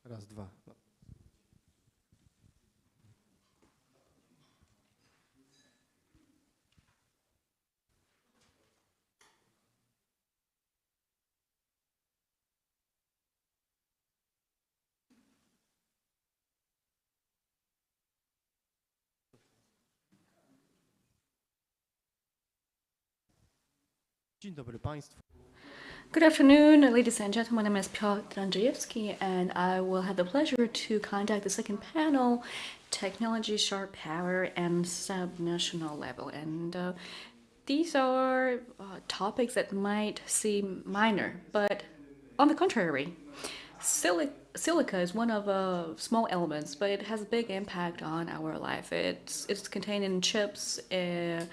Raz, dwa. No. Dzień dobry Państwu. Good afternoon, ladies and gentlemen. My name is Piotr Andrzejewski, and I will have the pleasure to conduct the second panel, Technology, Sharp Power, and Subnational Level. And these are topics that might seem minor, but on the contrary, silica is one of small elements, but it has a big impact on our life. It's contained in chips, in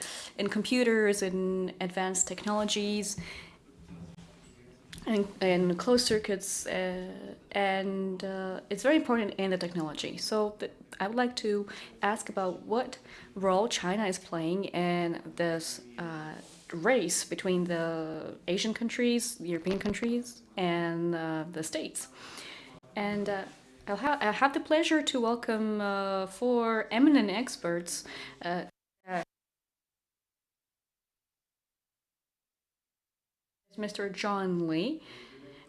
computers, in advanced technologies, and closed circuits, and it's very important in the technology. So I would like to ask about what role China is playing in this race between the Asian countries, the European countries, and the States. And I have the pleasure to welcome four eminent experts. Mr. John Lee,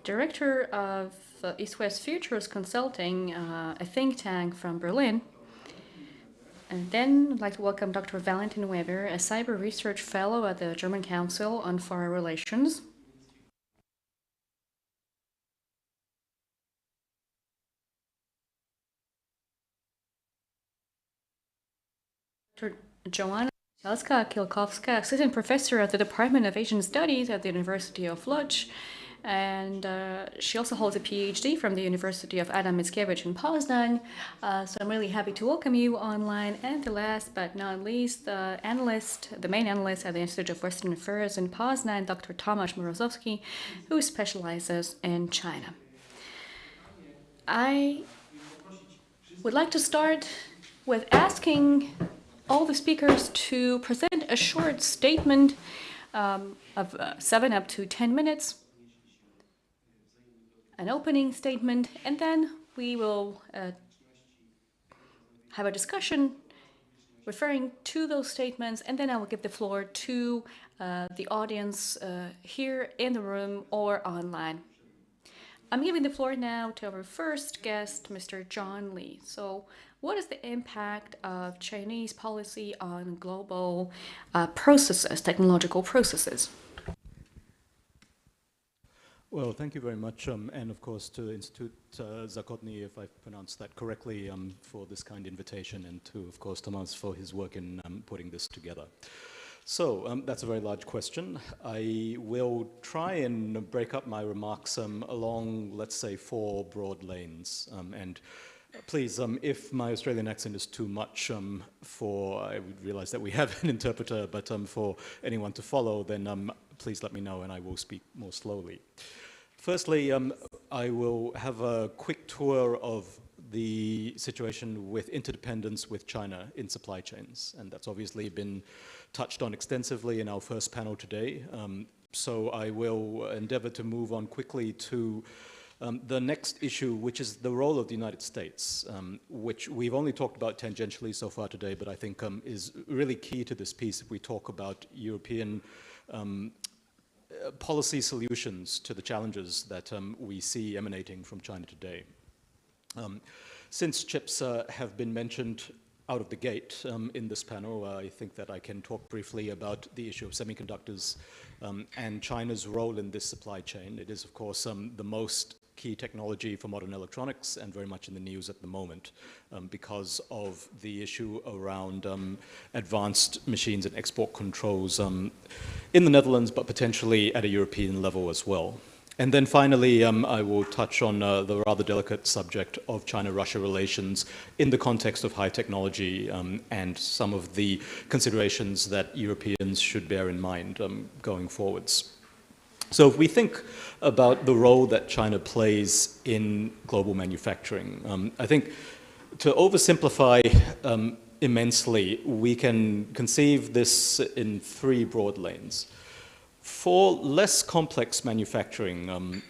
director of East-West Futures Consulting, a think tank from Berlin. And then I'd like to welcome Dr. Valentin Weber, a cyber research fellow at the German Council on Foreign Relations. Dr. Joanna Kilkowska, assistant professor at the Department of Asian Studies at the University of Łódź. And she also holds a PhD from the University of Adam Mickiewicz in Poznan. So I'm really happy to welcome you online. And the last but not least, the main analyst at the Institute of Western Affaris in Poznan, Dr. Tomasz Morozowski, who specializes in China. I would like to start with asking all the speakers to present a short statement of 7 up to 10 minutes, an opening statement, and then we will have a discussion referring to those statements, and then I will give the floor to the audience here in the room or online. I'm giving the floor now to our first guest, Mr. John Lee. So, what is the impact of Chinese policy on global processes, technological processes? Well, thank you very much, and of course to Institute Zakotny, if I've pronounced that correctly, for this kind invitation, and to, of course, Tomasz for his work in putting this together. So that's a very large question. I will try and break up my remarks along, let's say, 4 broad lanes. And please, if my Australian accent is too much I realize that we have an interpreter, but for anyone to follow, then please let me know and I will speak more slowly. Firstly, I will have a quick tour of the situation with interdependence with China in supply chains. And that's obviously been touched on extensively in our first panel today. So I will endeavor to move on quickly to the next issue, which is the role of the United States, which we've only talked about tangentially so far today, but I think is really key to this piece if we talk about European policy solutions to the challenges that we see emanating from China today. Since chips have been mentioned out of the gate in this panel, I think that I can talk briefly about the issue of semiconductors and China's role in this supply chain. It is, of course, the most key technology for modern electronics and very much in the news at the moment because of the issue around advanced machines and export controls in the Netherlands, but potentially at a European level as well. And then finally, I will touch on the rather delicate subject of China-Russia relations in the context of high technology and some of the considerations that Europeans should bear in mind going forwards. So if we think about the role that China plays in global manufacturing, I think to oversimplify immensely, we can conceive this in 3 broad lanes. For less complex manufacturing,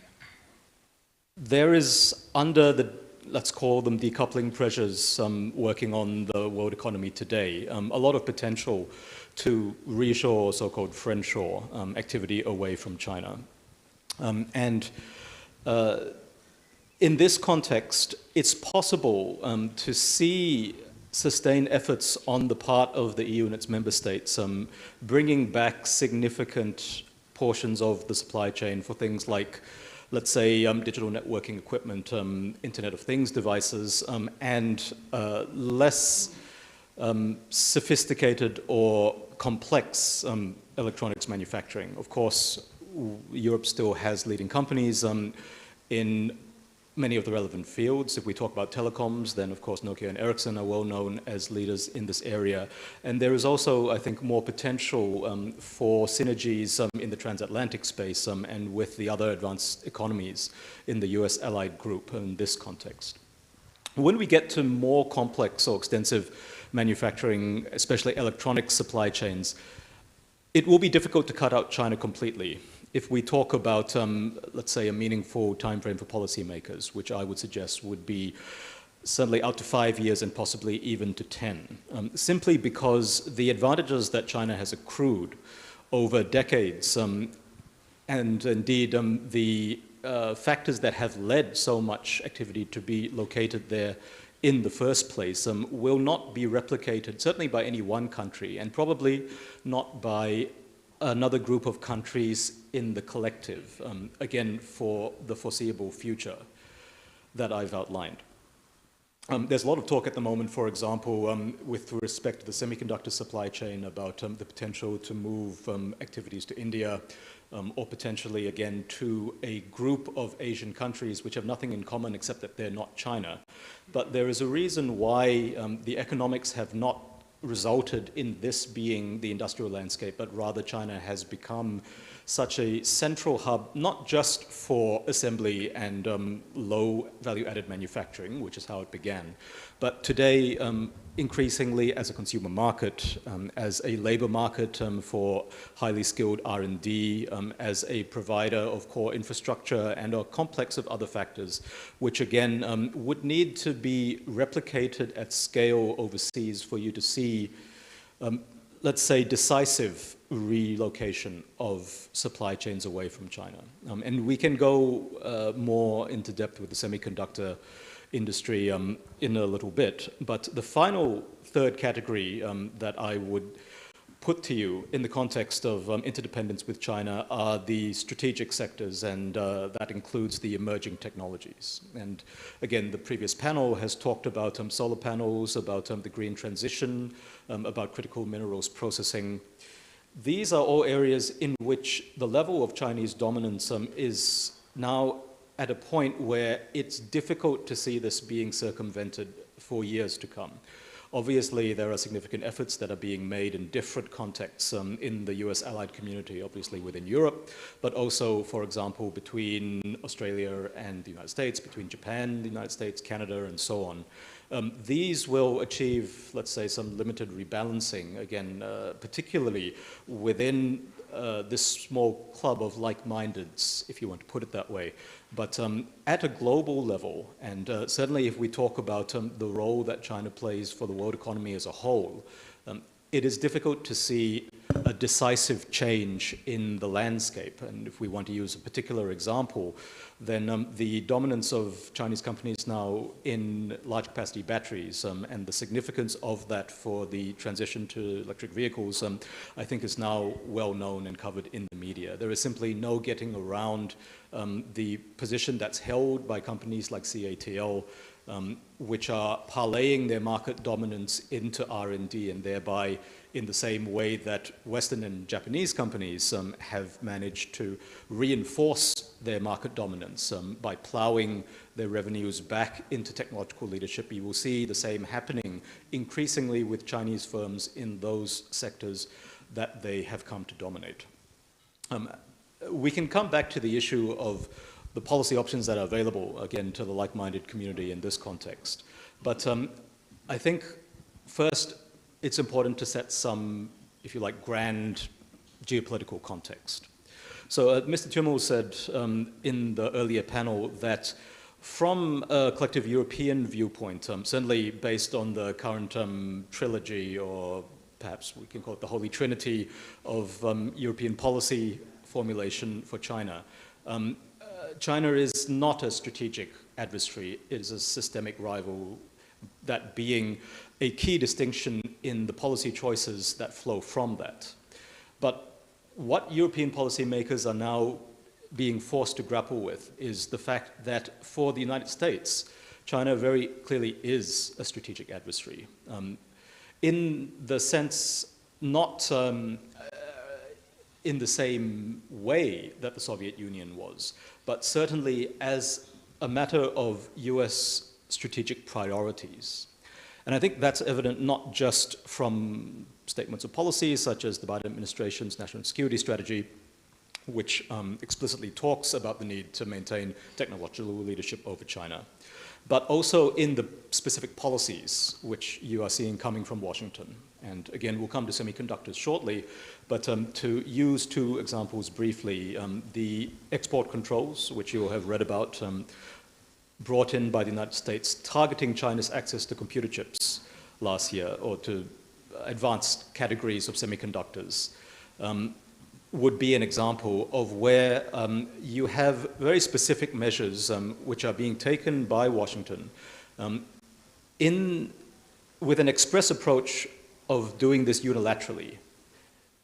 there is, under the let's call them decoupling pressures working on the world economy today. A lot of potential to reshore, so-called friendshore activity away from China. In this context, it's possible to see sustained efforts on the part of the EU and its member states bringing back significant portions of the supply chain for things like, let's say, digital networking equipment, Internet of Things devices, and less sophisticated or complex electronics manufacturing. Of course, Europe still has leading companies in many of the relevant fields. If we talk about telecoms, then of course Nokia and Ericsson are well known as leaders in this area. And there is also, I think, more potential for synergies in the transatlantic space and with the other advanced economies in the US allied group in this context. When we get to more complex or extensive manufacturing, especially electronic supply chains, it will be difficult to cut out China completely. If we talk about, let's say, a meaningful time frame for policymakers, which I would suggest would be certainly out to 5 years and possibly even to 10, simply because the advantages that China has accrued over decades, and indeed the factors that have led so much activity to be located there in the first place, will not be replicated, certainly by any one country, and probably not by another group of countries in the collective, again, for the foreseeable future that I've outlined. There's a lot of talk at the moment, for example, with respect to the semiconductor supply chain about the potential to move activities to India, or potentially, again, to a group of Asian countries which have nothing in common except that they're not China. But there is a reason why the economics have not resulted in this being the industrial landscape, but rather China has become such a central hub, not just for assembly and low value-added manufacturing, which is how it began, but today increasingly as a consumer market, as a labor market for highly skilled R&D, as a provider of core infrastructure and a complex of other factors, which again would need to be replicated at scale overseas for you to see, let's say, decisive relocation of supply chains away from China. And we can go more into depth with the semiconductor industry in a little bit. But the final third category that I would put to you in the context of interdependence with China are the strategic sectors, and that includes the emerging technologies. And again, the previous panel has talked about solar panels, about the green transition, about critical minerals processing. These are all areas in which the level of Chinese dominance is now at a point where it's difficult to see this being circumvented for years to come. Obviously, there are significant efforts that are being made in different contexts in the US allied community, obviously within Europe, but also, for example, between Australia and the United States, between Japan, the United States, Canada, and so on. These will achieve, let's say, some limited rebalancing, again, particularly within this small club of like-mindeds, if you want to put it that way. But at a global level, and certainly if we talk about the role that China plays for the world economy as a whole, it is difficult to see a decisive change in the landscape. And if we want to use a particular example, then the dominance of Chinese companies now in large capacity batteries and the significance of that for the transition to electric vehicles, I think is now well known and covered in the media. There is simply no getting around the position that's held by companies like CATL, which are parlaying their market dominance into R&D, and thereby in the same way that Western and Japanese companies have managed to reinforce their market dominance by plowing their revenues back into technological leadership. You will see the same happening increasingly with Chinese firms in those sectors that they have come to dominate. We can come back to the issue of the policy options that are available, again, to the like-minded community in this context. But I think first it's important to set some, if you like, grand geopolitical context. So Mr. Tümmel said in the earlier panel that From a collective European viewpoint, certainly based on the current trilogy, or perhaps we can call it the Holy Trinity of European policy formulation for China, China is not a strategic adversary, it is a systemic rival, that being a key distinction in the policy choices that flow from that. But what European policymakers are now being forced to grapple with is the fact that for the United States, China very clearly is a strategic adversary. In the sense, not in the same way that the Soviet Union was, but certainly as a matter of US strategic priorities. And I think that's evident not just from statements of policy, such as the Biden administration's national security strategy, which explicitly talks about the need to maintain technological leadership over China, but also in the specific policies which you are seeing coming from Washington. And again, we'll come to semiconductors shortly, but to use two examples briefly, the export controls, which you will have read about, brought in by the United States, targeting China's access to computer chips last year, or to advanced categories of semiconductors, would be an example of where you have very specific measures which are being taken by Washington with an express approach of doing this unilaterally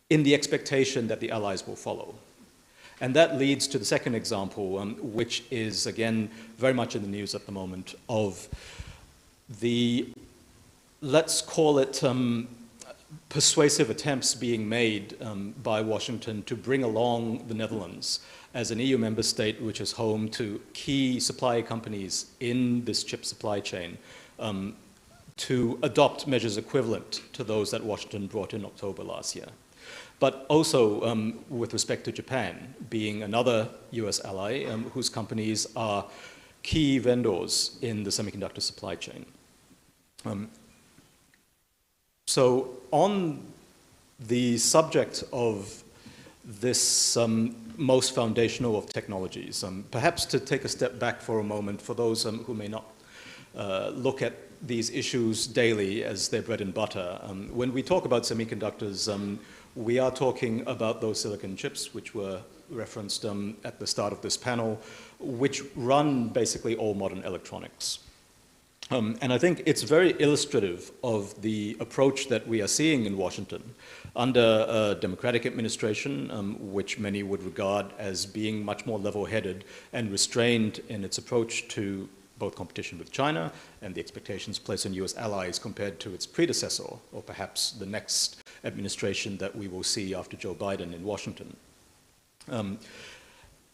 in the expectation that the allies will follow. And that leads to the second example, which is, again, very much in the news at the moment, of the, let's call it, persuasive attempts being made by Washington to bring along the Netherlands as an EU member state which is home to key supply companies in this chip supply chain to adopt measures equivalent to those that Washington brought in October last year. But also with respect to Japan, being another US ally whose companies are key vendors in the semiconductor supply chain. So on the subject of this most foundational of technologies, perhaps to take a step back for a moment for those who may not look at these issues daily as their bread and butter. When we talk about semiconductors, we are talking about those silicon chips which were referenced at the start of this panel, which run basically all modern electronics. And I think it's very illustrative of the approach that we are seeing in Washington under a Democratic administration, which many would regard as being much more level-headed and restrained in its approach to both competition with China and the expectations placed on US allies compared to its predecessor, or perhaps the next administration that we will see after Joe Biden in Washington.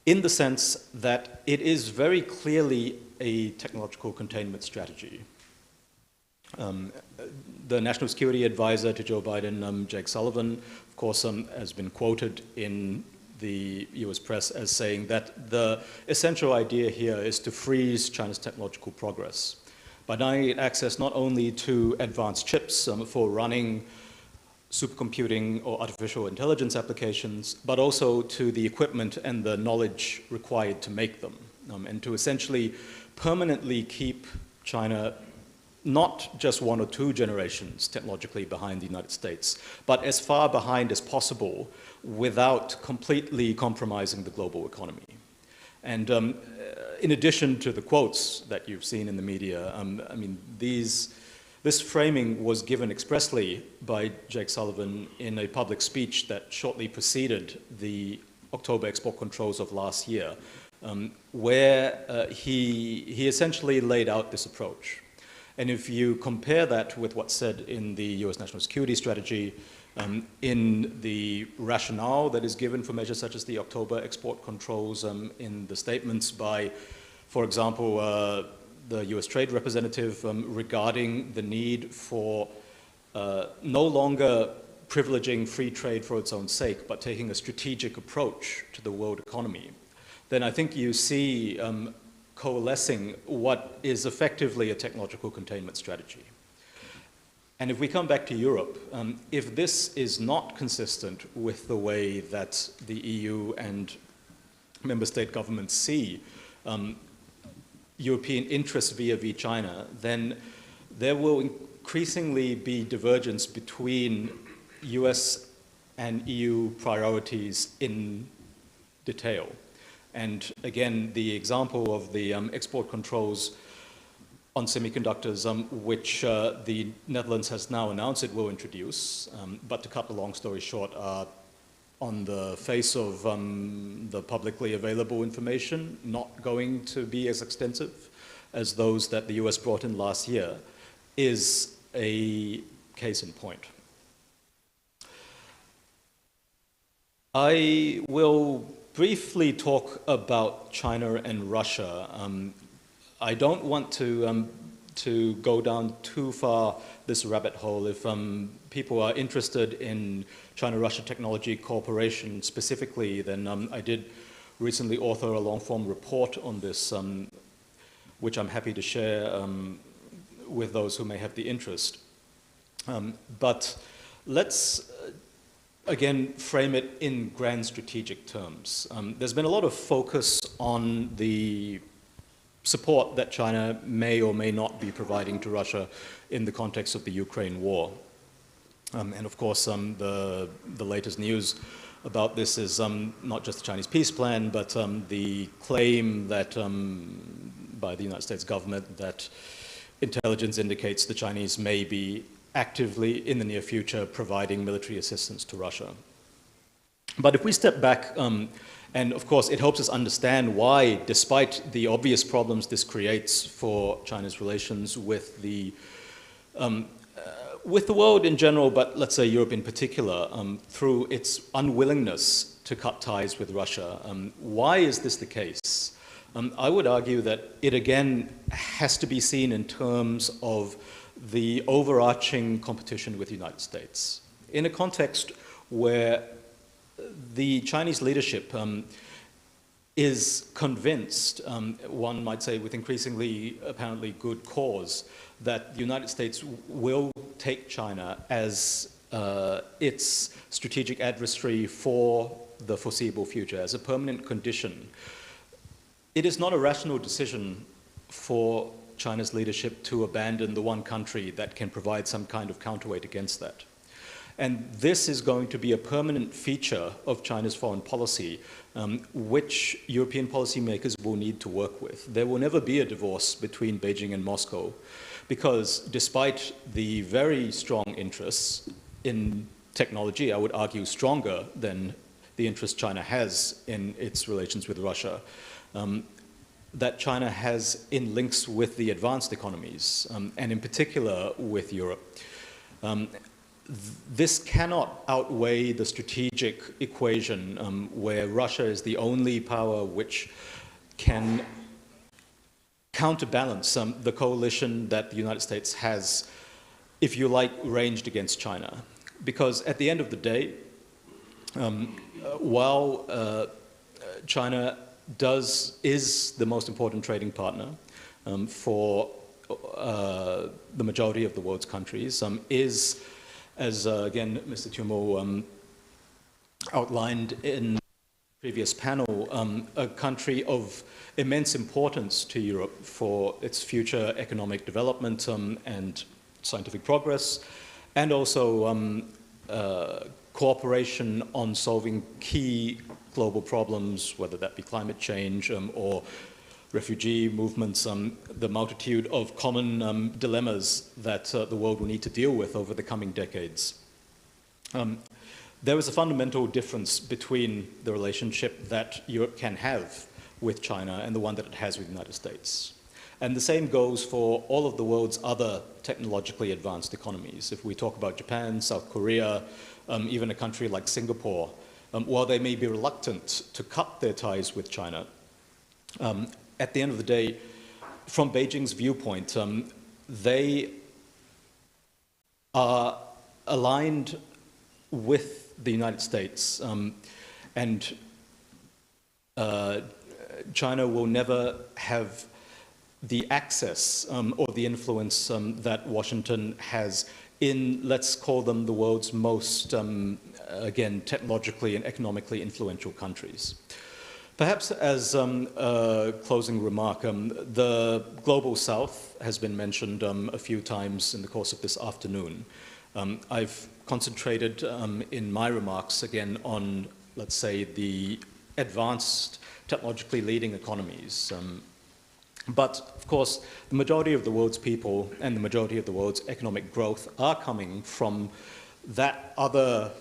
In the sense that it is very clearly a technological containment strategy. The National Security Advisor to Joe Biden, Jake Sullivan, of course, has been quoted in the US press as saying that the essential idea here is to freeze China's technological progress by denying it access not only to advanced chips for running supercomputing or artificial intelligence applications, but also to the equipment and the knowledge required to make them, and to essentially permanently keep China not just one or two generations technologically behind the United States, but as far behind as possible without completely compromising the global economy. And in addition to the quotes that you've seen in the media, I mean, this framing was given expressly by Jake Sullivan in a public speech that shortly preceded the October export controls of last year, where he essentially laid out this approach. And if you compare that with what's said in the US national security strategy, in the rationale that is given for measures such as the October export controls, in the statements by, for example, the US Trade Representative regarding the need for no longer privileging free trade for its own sake, but taking a strategic approach to the world economy, then I think you see coalescing what is effectively a technological containment strategy. And if we come back to Europe, if this is not consistent with the way that the EU and member state governments see European interests vis-a-vis China, then there will increasingly be divergence between US and EU priorities in detail. And again, the example of the export controls on semiconductors, which the Netherlands has now announced it will introduce, but to cut the long story short, on the face of the publicly available information, not going to be as extensive as those that the US brought in last year, is a case in point. I will briefly talk about China and Russia. I don't want to go down too far this rabbit hole. If people are interested in China-Russia technology cooperation specifically, then I did recently author a long-form report on this, which I'm happy to share with those who may have the interest. But let's again frame it in grand strategic terms. There's been a lot of focus on the support that China may or may not be providing to Russia in the context of the Ukraine war. And of course, the latest news about this is not just the Chinese peace plan, but the claim that by the United States government that intelligence indicates the Chinese may be actively in the near future providing military assistance to Russia. But if we step back, and of course it helps us understand why, despite the obvious problems this creates for China's relations with the world in general, but let's say Europe in particular, through its unwillingness to cut ties with Russia. Why is this the case? I would argue that it again has to be seen in terms of the overarching competition with the United States. In a context where the Chinese leadership is convinced, one might say with increasingly apparently good cause, that the United States will take China as its strategic adversary for the foreseeable future, as a permanent condition. It is not a rational decision for China's leadership to abandon the one country that can provide some kind of counterweight against that. And this is going to be a permanent feature of China's foreign policy, which European policymakers will need to work with. There will never be a divorce between Beijing and Moscow, because despite the very strong interests in technology, I would argue stronger than the interest China has in its relations with Russia, that China has in links with the advanced economies, and in particular with Europe. This cannot outweigh the strategic equation where Russia is the only power which can counterbalance the coalition that the United States has, if you like, ranged against China. Because at the end of the day, while China is the most important trading partner for the majority of the world's countries, is, as again Mr. Tumo outlined in the previous panel, a country of immense importance to Europe for its future economic development and scientific progress, and also cooperation on solving key global problems, whether that be climate change or refugee movements, the multitude of common dilemmas that the world will need to deal with over the coming decades. There is a fundamental difference between the relationship that Europe can have with China and the one that it has with the United States. And the same goes for all of the world's other technologically advanced economies. If we talk about Japan, South Korea, even a country like Singapore, while they may be reluctant to cut their ties with China, at the end of the day, from Beijing's viewpoint, they are aligned with the United States, and China will never have the access or the influence that Washington has in, let's call them, the world's most, again, technologically and economically influential countries. Perhaps as a closing remark, the Global South has been mentioned a few times in the course of this afternoon. I've concentrated in my remarks again on, let's say, the advanced, technologically leading economies. But of course, the majority of the world's people and the majority of the world's economic growth are coming from that other,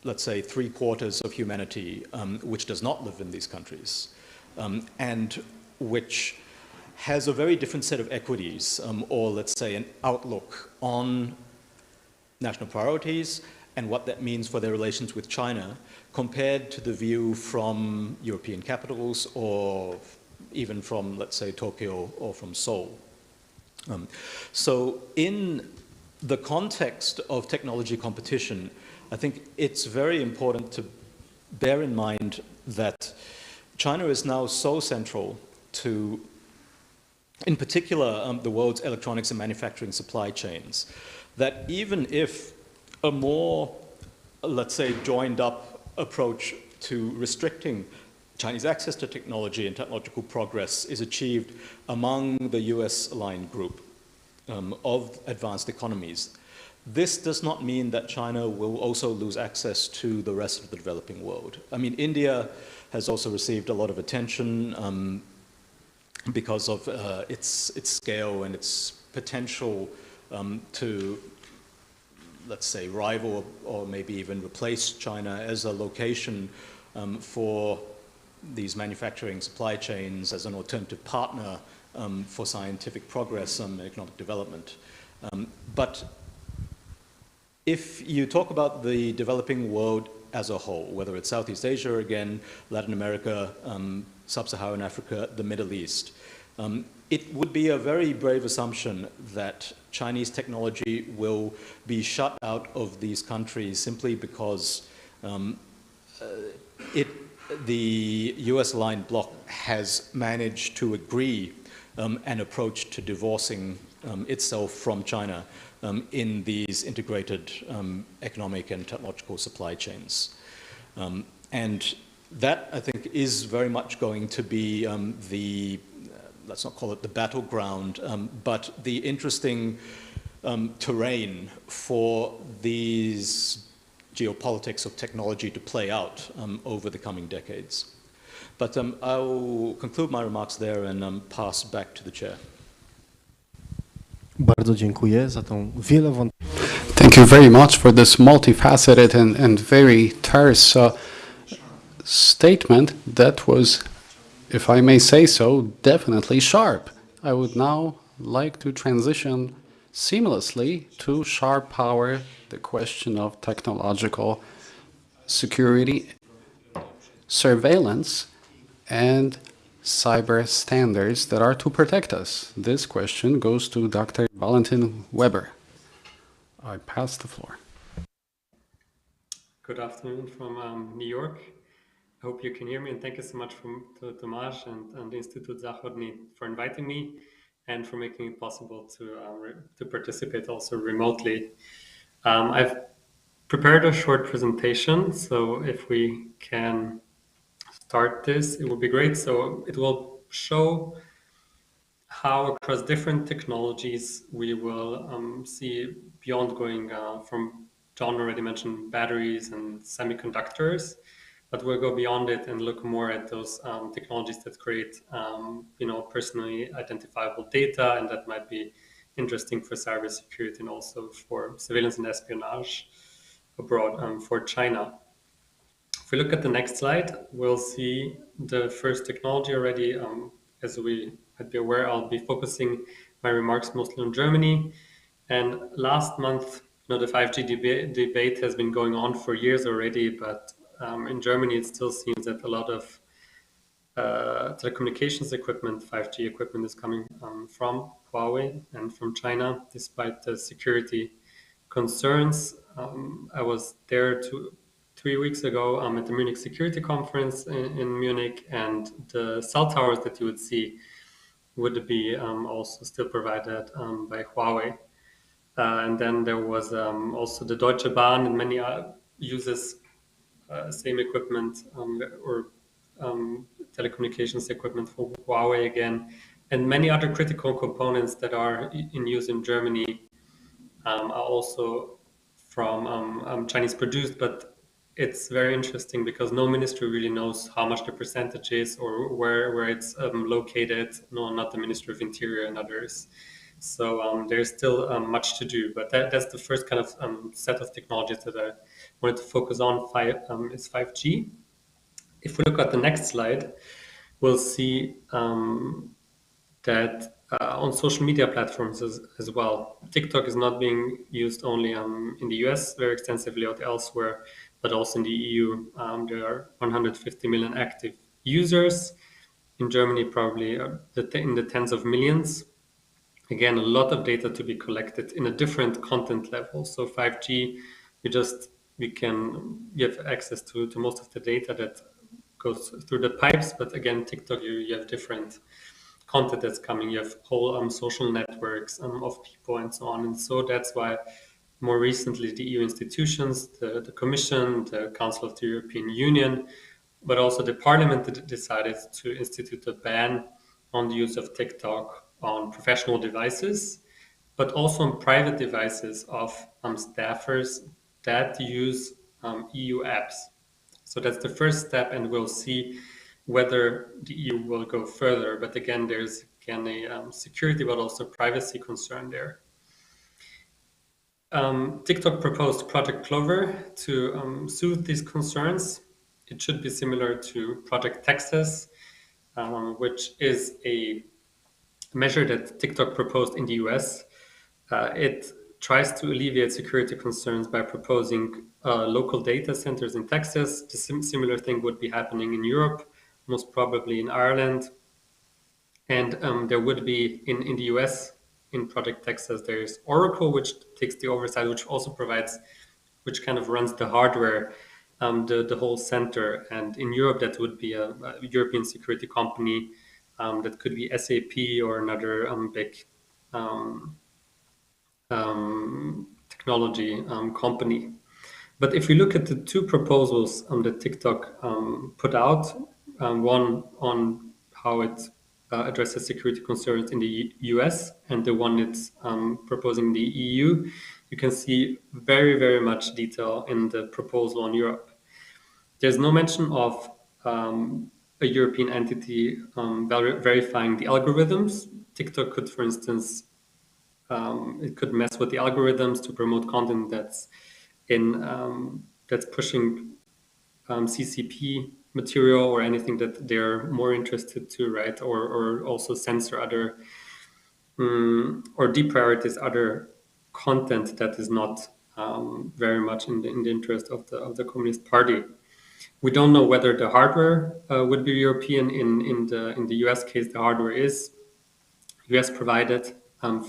let's say, 3/4 of humanity which does not live in these countries and which has a very different set of equities or, let's say, an outlook on national priorities and what that means for their relations with China compared to the view from European capitals or even from, let's say, Tokyo or from Seoul. So in the context of technology competition, I think it's very important to bear in mind that China is now so central to, in particular, the world's electronics and manufacturing supply chains, that even if a more, let's say, joined up approach to restricting Chinese access to technology and technological progress is achieved among the US-aligned group of advanced economies, this does not mean that China will also lose access to the rest of the developing world. I mean, India has also received a lot of attention because of its scale and its potential to, let's say, rival or maybe even replace China as a location for these manufacturing supply chains, as an alternative partner for scientific progress and economic development. But if you talk about the developing world as a whole, whether it's Southeast Asia again, Latin America, Sub-Saharan Africa, the Middle East, it would be a very brave assumption that Chinese technology will be shut out of these countries simply because the US-aligned bloc has managed to agree an approach to divorcing itself from China in these integrated economic and technological supply chains. And that, I think, is very much going to be the, let's not call it the battleground, but the interesting terrain for these geopolitics of technology to play out over the coming decades. But I'll conclude my remarks there and pass back to the chair. Bardzo dziękuję za tą wielowątkową. Thank you very much for this multifaceted and very terse statement that was, if I may say so, definitely sharp. I would now like to transition seamlessly to sharp power, the question of technological security, surveillance, and cyber standards that are to protect us. This question goes to Dr. Valentin Weber. I pass the floor. Good afternoon from New York. I hope you can hear me, and thank you so much to Tomasz and the Institute Zachodny for inviting me and for making it possible to participate also remotely. I've prepared a short presentation, so if we can start this, it would be great. So it will show how across different technologies we will see beyond going from, John already mentioned batteries and semiconductors, but we'll go beyond it and look more at those technologies that create, personally identifiable data, and that might be interesting for cybersecurity and also for surveillance and espionage abroad for China. If we look at the next slide, we'll see the first technology already. As we might be aware, I'll be focusing my remarks mostly on Germany. And last month, the 5G debate has been going on for years already, but in Germany, it still seems that a lot of telecommunications equipment, 5G equipment, is coming from Huawei and from China, despite the security concerns. I was there 3 weeks ago at the Munich Security Conference in Munich, and the cell towers that you would see would be also still provided by Huawei. And then there was also the Deutsche Bahn, and many uses same equipment or telecommunications equipment for Huawei again, and many other critical components that are in use in Germany are also from Chinese produced, but it's very interesting because no ministry really knows how much the percentage is or where it's located. No, not the Ministry of Interior and others. So there's still much to do, but that's the first kind of set of technologies that I wanted to focus on. Is 5G. If we look at the next slide, we'll see that on social media platforms as well. TikTok is not being used only in the US very extensively or elsewhere, but also in the EU. There are 150 million active users. In Germany, probably in the tens of millions. Again, a lot of data to be collected in a different content level. So 5G, you have access to most of the data that goes through the pipes. But again, TikTok, you have different content that's coming. You have whole social networks of people and so on. And so that's why more recently the EU institutions, the Commission, the Council of the European Union, but also the Parliament decided to institute a ban on the use of TikTok on professional devices, but also on private devices of staffers that use EU apps. So that's the first step, and we'll see whether the EU will go further. But again, there's a security but also privacy concern there. TikTok proposed Project Clover to soothe these concerns. It should be similar to Project Texas, which is a measure that TikTok proposed in the US. It tries to alleviate security concerns by proposing local data centers in Texas. The similar thing would be happening in Europe, most probably in Ireland. And there would be in the US, in Project Texas, there's Oracle, which takes the oversight, which kind of runs the hardware, the whole center. And in Europe, that would be a European security company. That could be SAP or another big technology company. But if we look at the two proposals that TikTok put out, one on how it addresses security concerns in the US and the one it's proposing in the EU, you can see very, very much detail in the proposal on Europe. There's no mention of a European entity verifying the algorithms. TikTok could, for instance, it could mess with the algorithms to promote content that's pushing CCP material or anything that they're more interested to, right? Or also censor other or deprioritize other content that is not very much in the interest of the Communist Party. We don't know whether the hardware would be European. In the US case, the hardware is US provided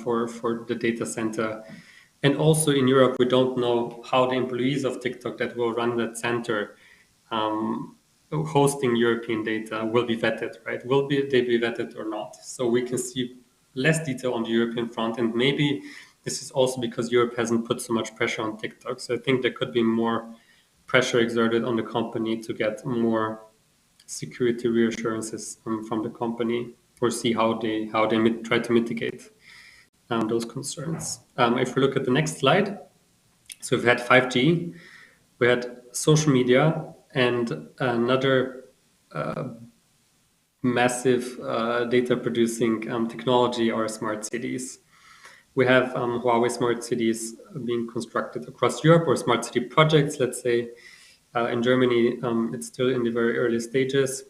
for the data center. And also in Europe, we don't know how the employees of TikTok that will run that center hosting European data will be vetted, right? Will they be vetted or not? So we can see less detail on the European front. And maybe this is also because Europe hasn't put so much pressure on TikTok. So I think there could be more pressure exerted on the company to get more security reassurances from the company, or see how they try to mitigate those concerns. If we look at the next slide, so we've had 5G, we had social media, and another massive data producing technology are smart cities. We have Huawei smart cities being constructed across Europe, or smart city projects, let's say. In Germany, it's still in the very early stages.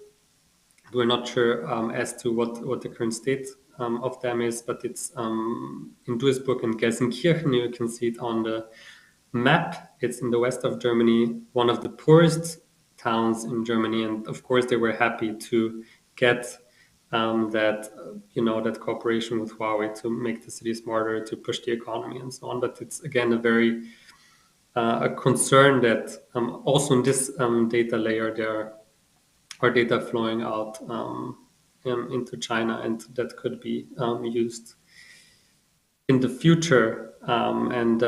We're not sure as to what the current state of them is, but it's in Duisburg and Gelsenkirchen. You can see it on the map. It's in the west of Germany, one of the poorest towns in Germany. And of course, they were happy to get that cooperation with Huawei to make the city smarter, to push the economy and so on. But it's again a concern that also in this data layer there are data flowing out into China, and that could be used in the future. And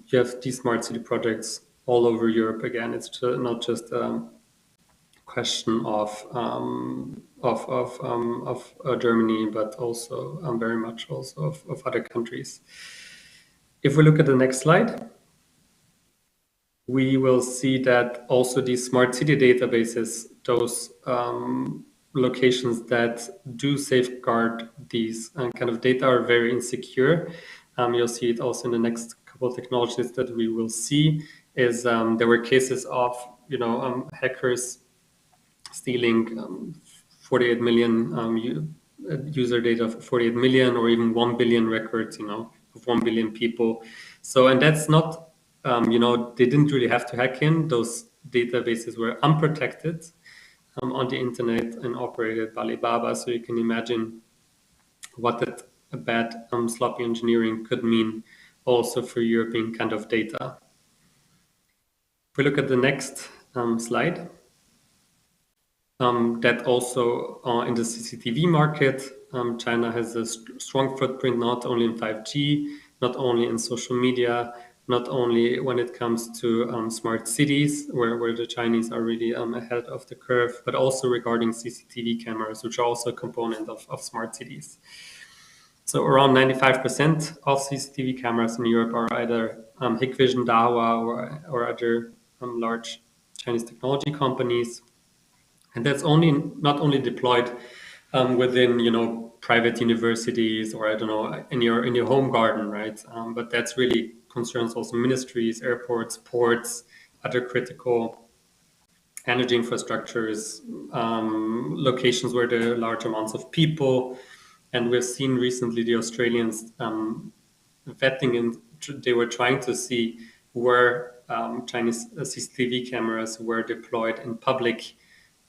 you have these smart city projects all over Europe. Again, it's not just question of Germany, but also very much also of other countries. If we look at the next slide, we will see that also these smart city databases, those locations that do safeguard these kind of data are very insecure. You'll see it also in the next couple of technologies that we will see. Is there were cases of hackers stealing 48 million user data of 48 million or even 1 billion records, of 1 billion people. So, and that's not, they didn't really have to hack in. Those databases were unprotected on the internet and operated by Alibaba. So you can imagine what that bad sloppy engineering could mean also for European kind of data. If we look at the next slide, that also in the CCTV market, China has a strong footprint not only in 5G, not only in social media, not only when it comes to smart cities, where the Chinese are really ahead of the curve, but also regarding CCTV cameras, which are also a component of smart cities. So around 95% of CCTV cameras in Europe are either Hikvision, Dahua, or other large Chinese technology companies. And that's not only deployed within private universities or in your home garden, right? But that's really concerns also ministries, airports, ports, other critical energy infrastructures, locations where there are large amounts of people. And we've seen recently the Australians vetting, and they were trying to see where Chinese CCTV cameras were deployed in public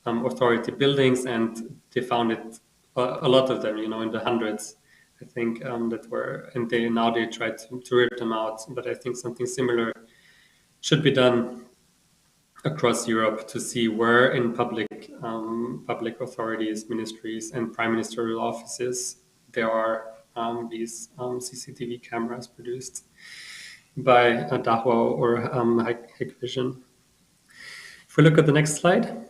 authority buildings, and they found it a lot of them, in the hundreds, I think, that were, and they tried to rip them out. But I think something similar should be done across Europe to see where in public authorities, ministries, and prime ministerial offices there are these CCTV cameras produced by Dahua or Hikvision. If we look at the next slide.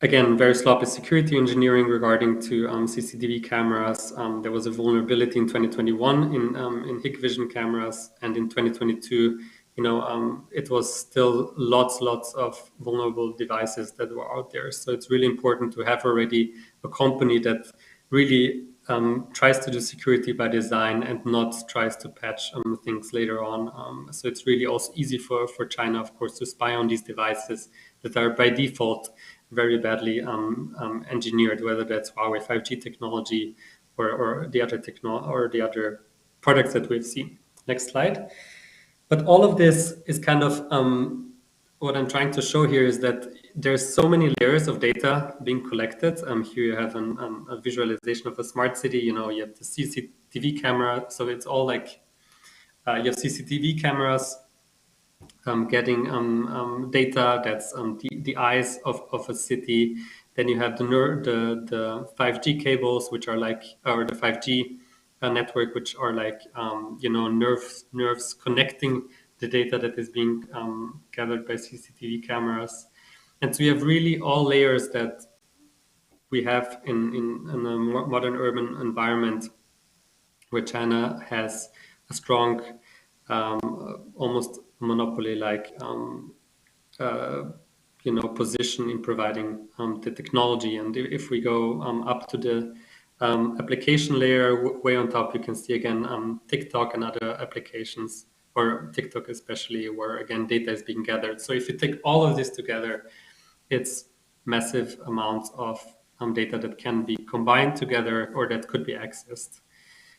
Again, very sloppy security engineering regarding to CCTV cameras. There was a vulnerability in 2021 in Hikvision cameras, and in 2022, it was still lots of vulnerable devices that were out there. So it's really important to have already a company that really tries to do security by design and not tries to patch things later on. So it's really also easy for China, of course, to spy on these devices that are by default very badly engineered, whether that's Huawei 5G technology or the other products that we've seen. Next slide. But all of this is kind of what I'm trying to show here is that there's so many layers of data being collected. Here you have a visualization of a smart city. You have the CCTV camera, so it's all like you have CCTV cameras getting data that's the eyes of a city. Then you have the 5G cables, which are or the 5G network, which are nerves connecting the data that is being gathered by CCTV cameras. And so you have really all layers that we have in a modern urban environment where China has a strong, almost monopoly-like position in providing the technology. And if we go up to the application layer, way on top, you can see again TikTok and other applications, or TikTok especially, where again data is being gathered. So if you take all of this together, it's massive amounts of data that can be combined together or that could be accessed.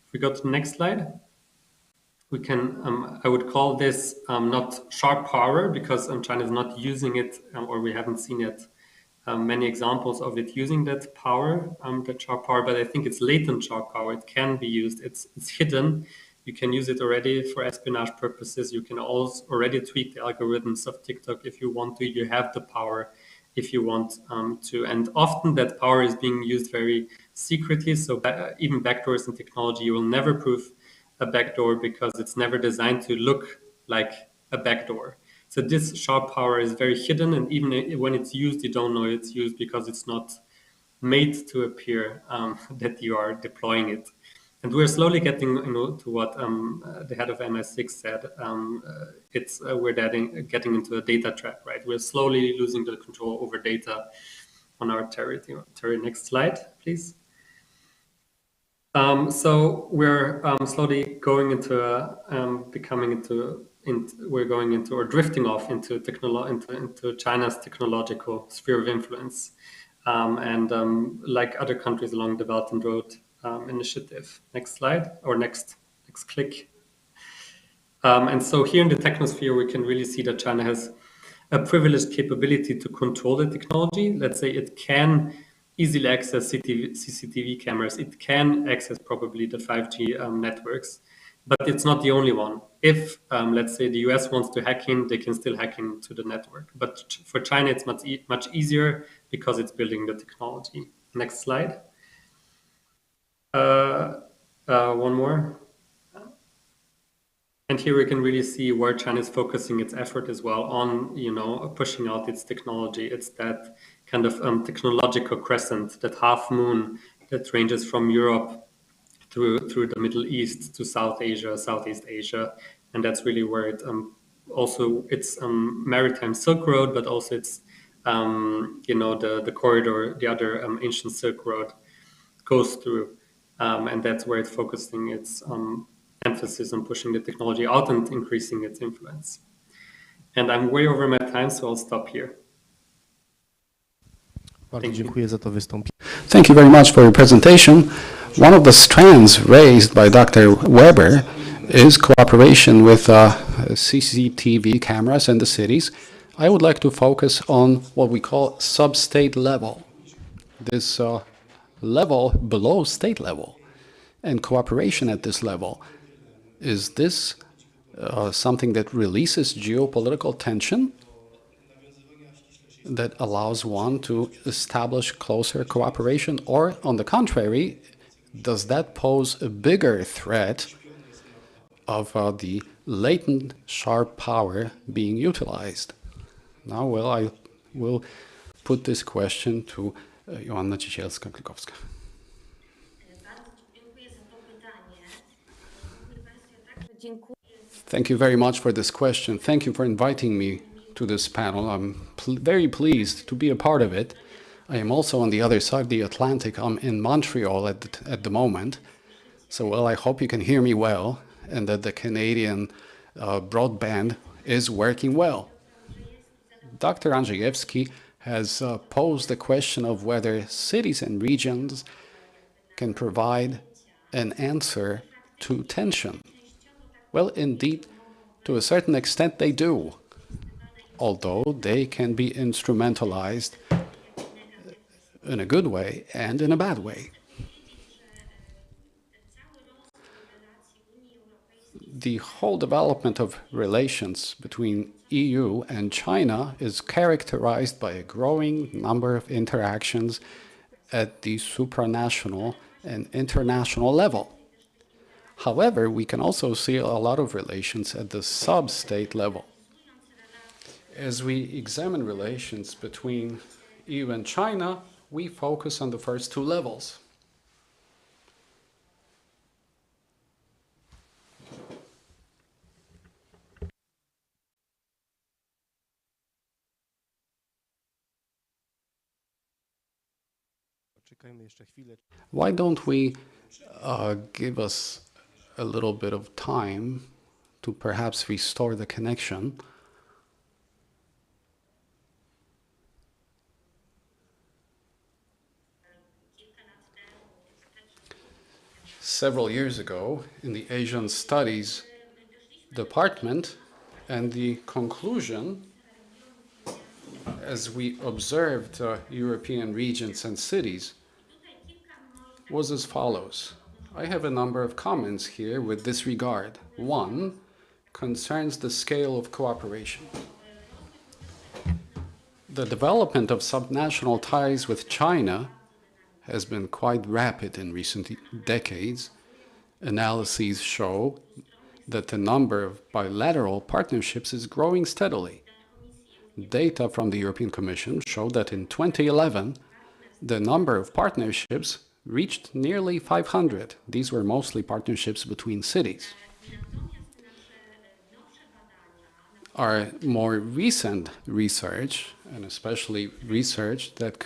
If we go to the next slide, we can, I would call this not sharp power, because China is not using it, or we haven't seen it, many examples of it using that power, that sharp power, but I think it's latent sharp power. It can be used, it's hidden. You can use it already for espionage purposes. You can also already tweak the algorithms of TikTok if you want to. You have the power if you want to. And often that power is being used very secretly. So even backdoors in technology, you will never prove a backdoor because it's never designed to look like a backdoor. So this sharp power is very hidden, and even when it's used, you don't know it's used because it's not made to appear that you are deploying it. And we're slowly getting, to what the head of MI6 said. We're getting into a data trap, right? We're slowly losing the control over data on our territory. Next slide, please. So we're slowly going into or drifting off into China's technological sphere of influence, and like other countries along the Belt and Road Initiative. Next slide, or next click. And so here in the technosphere, we can really see that China has a privileged capability to control the technology. Let's say it can easily access CCTV cameras. It can access probably the 5G networks, but it's not the only one. If, let's say, the US wants to hack in, they can still hack into the network. But for China, it's much easier because it's building the technology. Next slide. One more. And here we can really see where China is focusing its effort as well on, pushing out its technology. It's that kind of technological crescent, that half moon that ranges from Europe through the Middle East to South Asia, Southeast Asia, and that's really where it it's maritime Silk Road, but also it's the corridor, the other ancient Silk Road goes through, and that's where it's focusing its emphasis on pushing the technology out and increasing its influence. And I'm way over my time, so I'll stop here. Bardzo dziękuję za to wystąpienie. Thank you very much for your presentation. One of the strands raised by Dr. Weber is cooperation with CCTV cameras in the cities. I would like to focus on what we call sub-state level, this level below state level, and cooperation at this level. Is this something that releases geopolitical tension, that allows one to establish closer cooperation? Or, on the contrary, does that pose a bigger threat of the latent sharp power being utilized? Now, well, I will put this question to Joanna Cicielska-Klikowska. Thank you very much for this question. Thank you for inviting me to this panel. I'm very pleased to be a part of it. I am also on the other side of the Atlantic. I'm in Montreal at the moment. So, well, I hope you can hear me well and that the Canadian broadband is working well. Dr. Andrzejewski has posed the question of whether cities and regions can provide an answer to tension. Well, indeed, to a certain extent they do, although they can be instrumentalized in a good way and in a bad way. The whole development of relations between EU and China is characterized by a growing number of interactions at the supranational and international level. However, we can also see a lot of relations at the sub-state level. As we examine relations between EU and China, we focus on the first two levels. Why don't we give us a little bit of time to perhaps restore the connection? Several years ago, in the Asian Studies Department, and the conclusion, as we observed European regions and cities, was as follows. I have a number of comments here with this regard. One concerns the scale of cooperation. The development of subnational ties with China has been quite rapid in recent decades. Analyses show that the number of bilateral partnerships is growing steadily. Data from the European Commission showed that in 2011, the number of partnerships reached nearly 500. These were mostly partnerships between cities. Our more recent research, and especially research that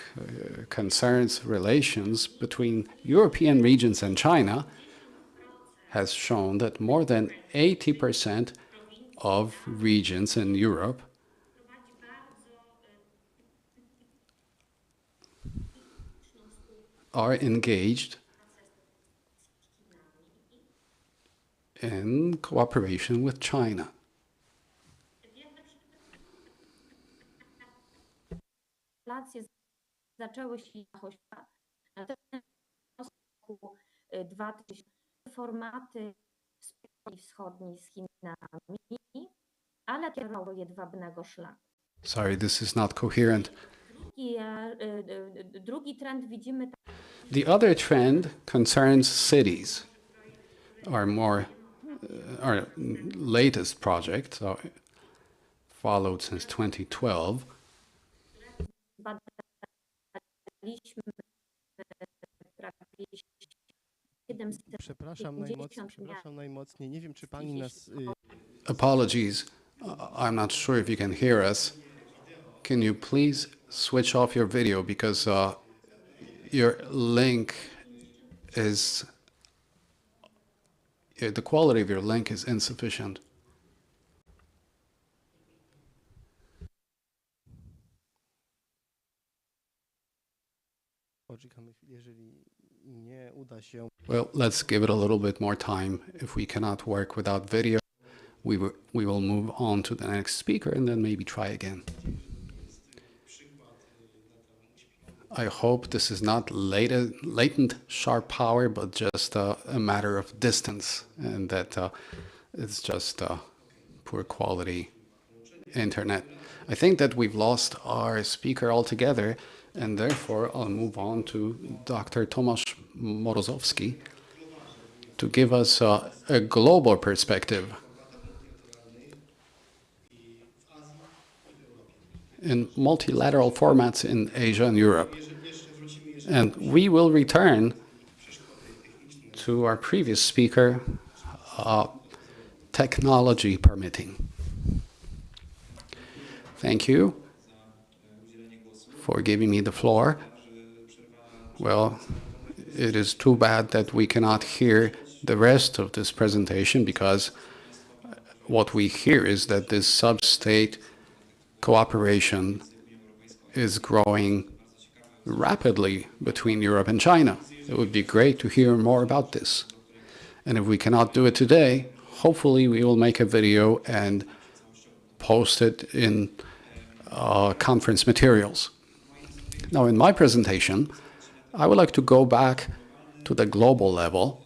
concerns relations between European regions and China, has shown that more than 80% of regions in Europe are engaged in cooperation with China. Relacje zaczęły się na roku 2000 formaty wschodniej z Chinami, ale kierowały jedwabnego szlaku. Sorry, this is not coherent. Drugi trend widzimy. The other trend concerns cities. Our latest project, followed since 2012. Przepraszam najmocniej. Nie wiem, czy pani nas... Apologies. I'm not sure if you can hear us. Can you please switch off your video because your link is... the quality of your link is insufficient. Well, let's give it a little bit more time. If we cannot work without video, we will move on to the next speaker and then maybe try again. I hope this is not latent sharp power, but just a matter of distance, and that it's just poor quality internet. I think that we've lost our speaker altogether, and therefore I'll move on to Dr. Tomasz Morozowski to give us a global perspective in multilateral formats in Asia and Europe. And we will return to our previous speaker, technology permitting. Thank you for giving me the floor. Well, it is too bad that we cannot hear the rest of this presentation, because what we hear is that this sub-state cooperation is growing rapidly between Europe and China. It would be great to hear more about this. And if we cannot do it today, hopefully we will make a video and post it in conference materials. Now, in my presentation, I would like to go back to the global level.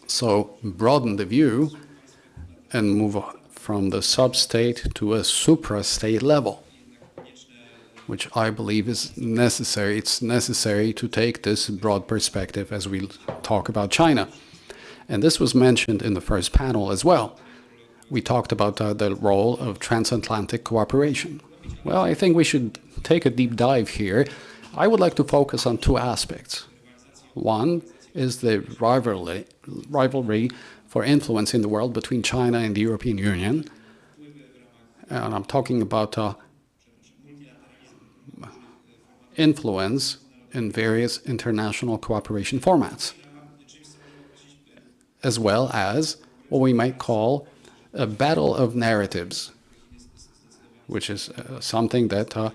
So broaden the view and move from the sub-state to a supra-state level, which I believe is necessary. It's necessary to take this broad perspective as we talk about China. And this was mentioned in the first panel as well. We talked about the role of transatlantic cooperation. Well, I think we should take a deep dive here. I would like to focus on two aspects. One is the rivalry for influence in the world between China and the European Union. And I'm talking about influence in various international cooperation formats, as well as what we might call a battle of narratives, which is something that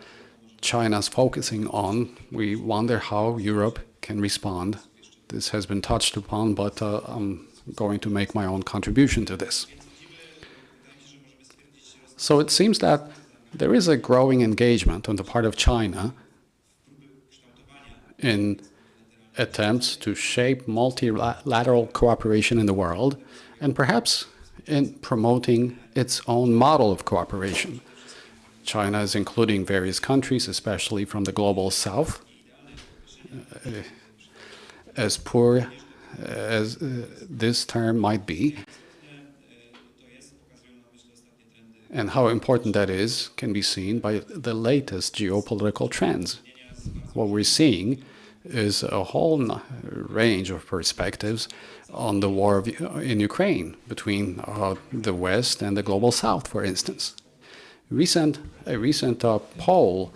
China's focusing on. We wonder how Europe can respond. This has been touched upon, but I'm going to make my own contribution to this. So it seems that there is a growing engagement on the part of China in attempts to shape multilateral cooperation in the world, and perhaps in promoting its own model of cooperation. China is including various countries, especially from the global south, as poor as this term might be, and how important that is can be seen by the latest geopolitical trends. What we're seeing is a whole range of perspectives on the war in Ukraine between the West and the Global South, for instance. A recent poll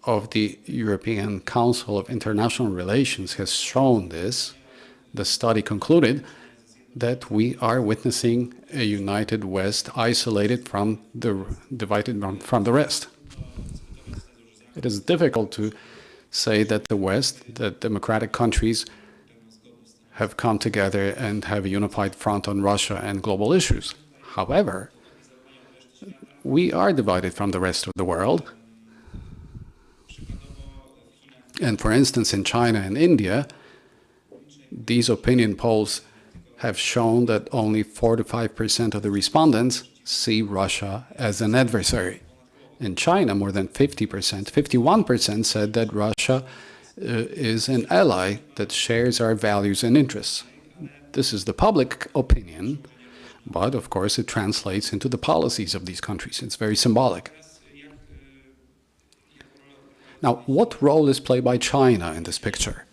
of the European Council of International Relations has shown this. The study concluded that we are witnessing a united West isolated from divided from the rest. It is difficult to say that the West, the democratic countries, have come together and have a unified front on Russia and global issues. However, we are divided from the rest of the world. And for instance, in China and India, these opinion polls have shown that only 4 to 5% of the respondents see Russia as an adversary. In China, more than 50%, 51% said that Russia is an ally that shares our values and interests. This is the public opinion, but of course it translates into the policies of these countries. It's very symbolic. Now, what role is played by China in this picture?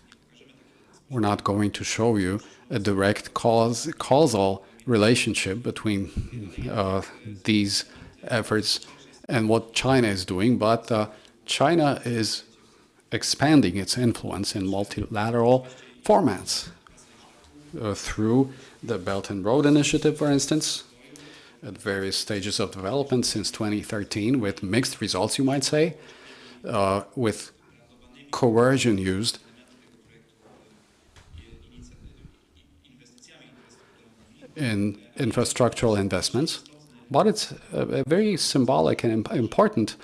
We're not going to show you a direct causal relationship between these efforts and what China is doing, but China is expanding its influence in multilateral formats through the Belt and Road Initiative, for instance, at various stages of development since 2013, with mixed results, you might say, with coercion used in infrastructural investments. But it's a very symbolic and important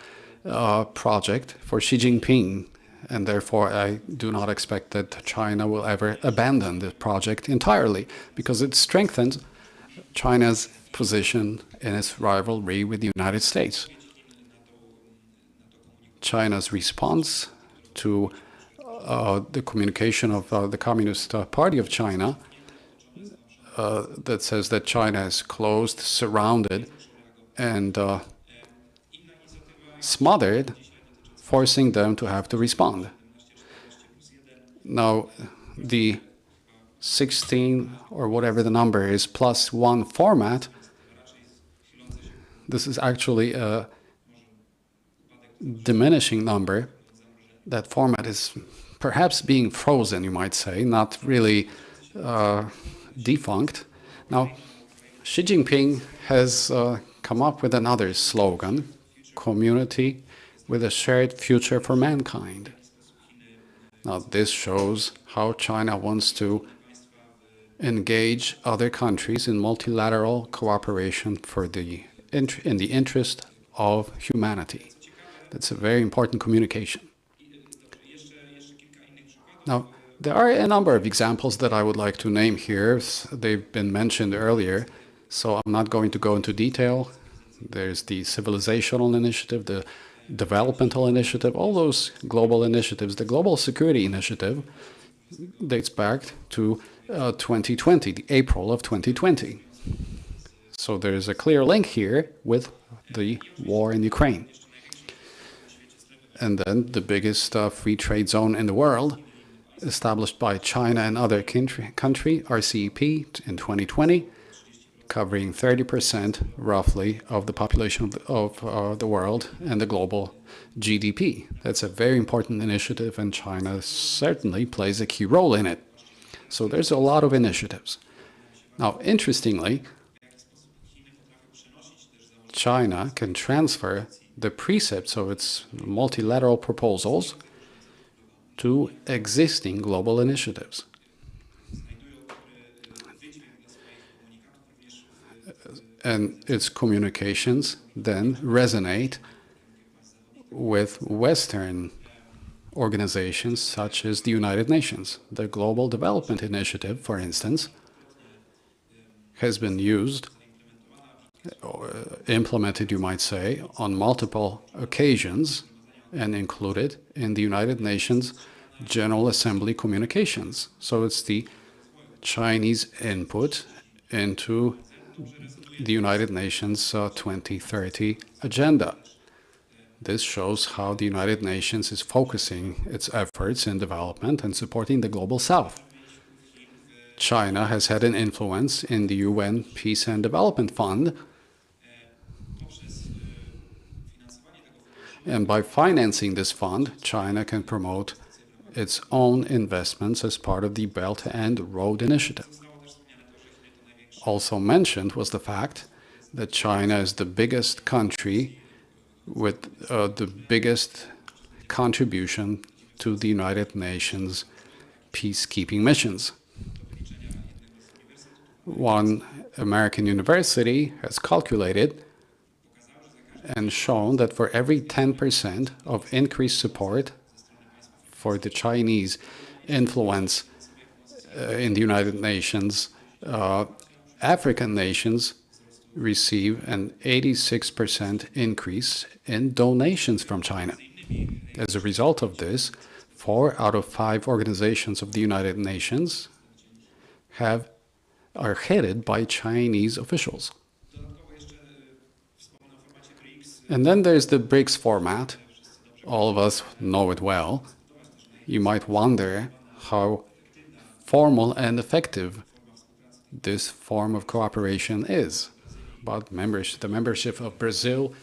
project for Xi Jinping, and therefore I do not expect that China will ever abandon the project entirely, because it strengthens China's position in its rivalry with the United States. China's response to the communication of the Communist Party of China that says that China is closed, surrounded, and smothered, forcing them to have to respond. Now, the 16, or whatever the number is, +1 format, this is actually a diminishing number. That format is perhaps being frozen, you might say, not really defunct. Now, Xi Jinping has come up with another slogan, community with a shared future for mankind. Now, this shows how China wants to engage other countries in multilateral cooperation for in the interest of humanity. That's a very important communication. Now, there are a number of examples that I would like to name here. They've been mentioned earlier, so I'm not going to go into detail. There's the civilizational initiative, the developmental initiative, all those global initiatives. The Global Security Initiative dates back to 2020, the April of 2020. So there's a clear link here with the war in Ukraine. And then the biggest free trade zone in the world, established by China and other country, RCEP, in 2020, covering 30% roughly of the population of the world and the global GDP. That's a very important initiative, and China certainly plays a key role in it. So there's a lot of initiatives. Now, interestingly, China can transfer the precepts of its multilateral proposals to existing global initiatives. And its communications then resonate with Western organizations such as the United Nations. The Global Development Initiative, for instance, has been used, or implemented, you might say, on multiple occasions and included in the United Nations General Assembly communications. So it's the Chinese input into the United Nations 2030 agenda. This shows how the United Nations is focusing its efforts in development and supporting the global South. China has had an influence in the UN Peace and Development Fund, and by financing this fund, China can promote its own investments as part of the Belt and Road Initiative. Also mentioned was the fact that China is the biggest country with the biggest contribution to the United Nations peacekeeping missions. One American university has calculated and shown that for every 10% of increased support for the Chinese influence in the United Nations, African nations receive an 86% increase in donations from China. As a result of this, 4 out of 5 organizations of the United Nations are headed by Chinese officials. And then there's the BRICS format. All of us know it well. You might wonder how formal and effective this form of cooperation is. But the membership of Brazil,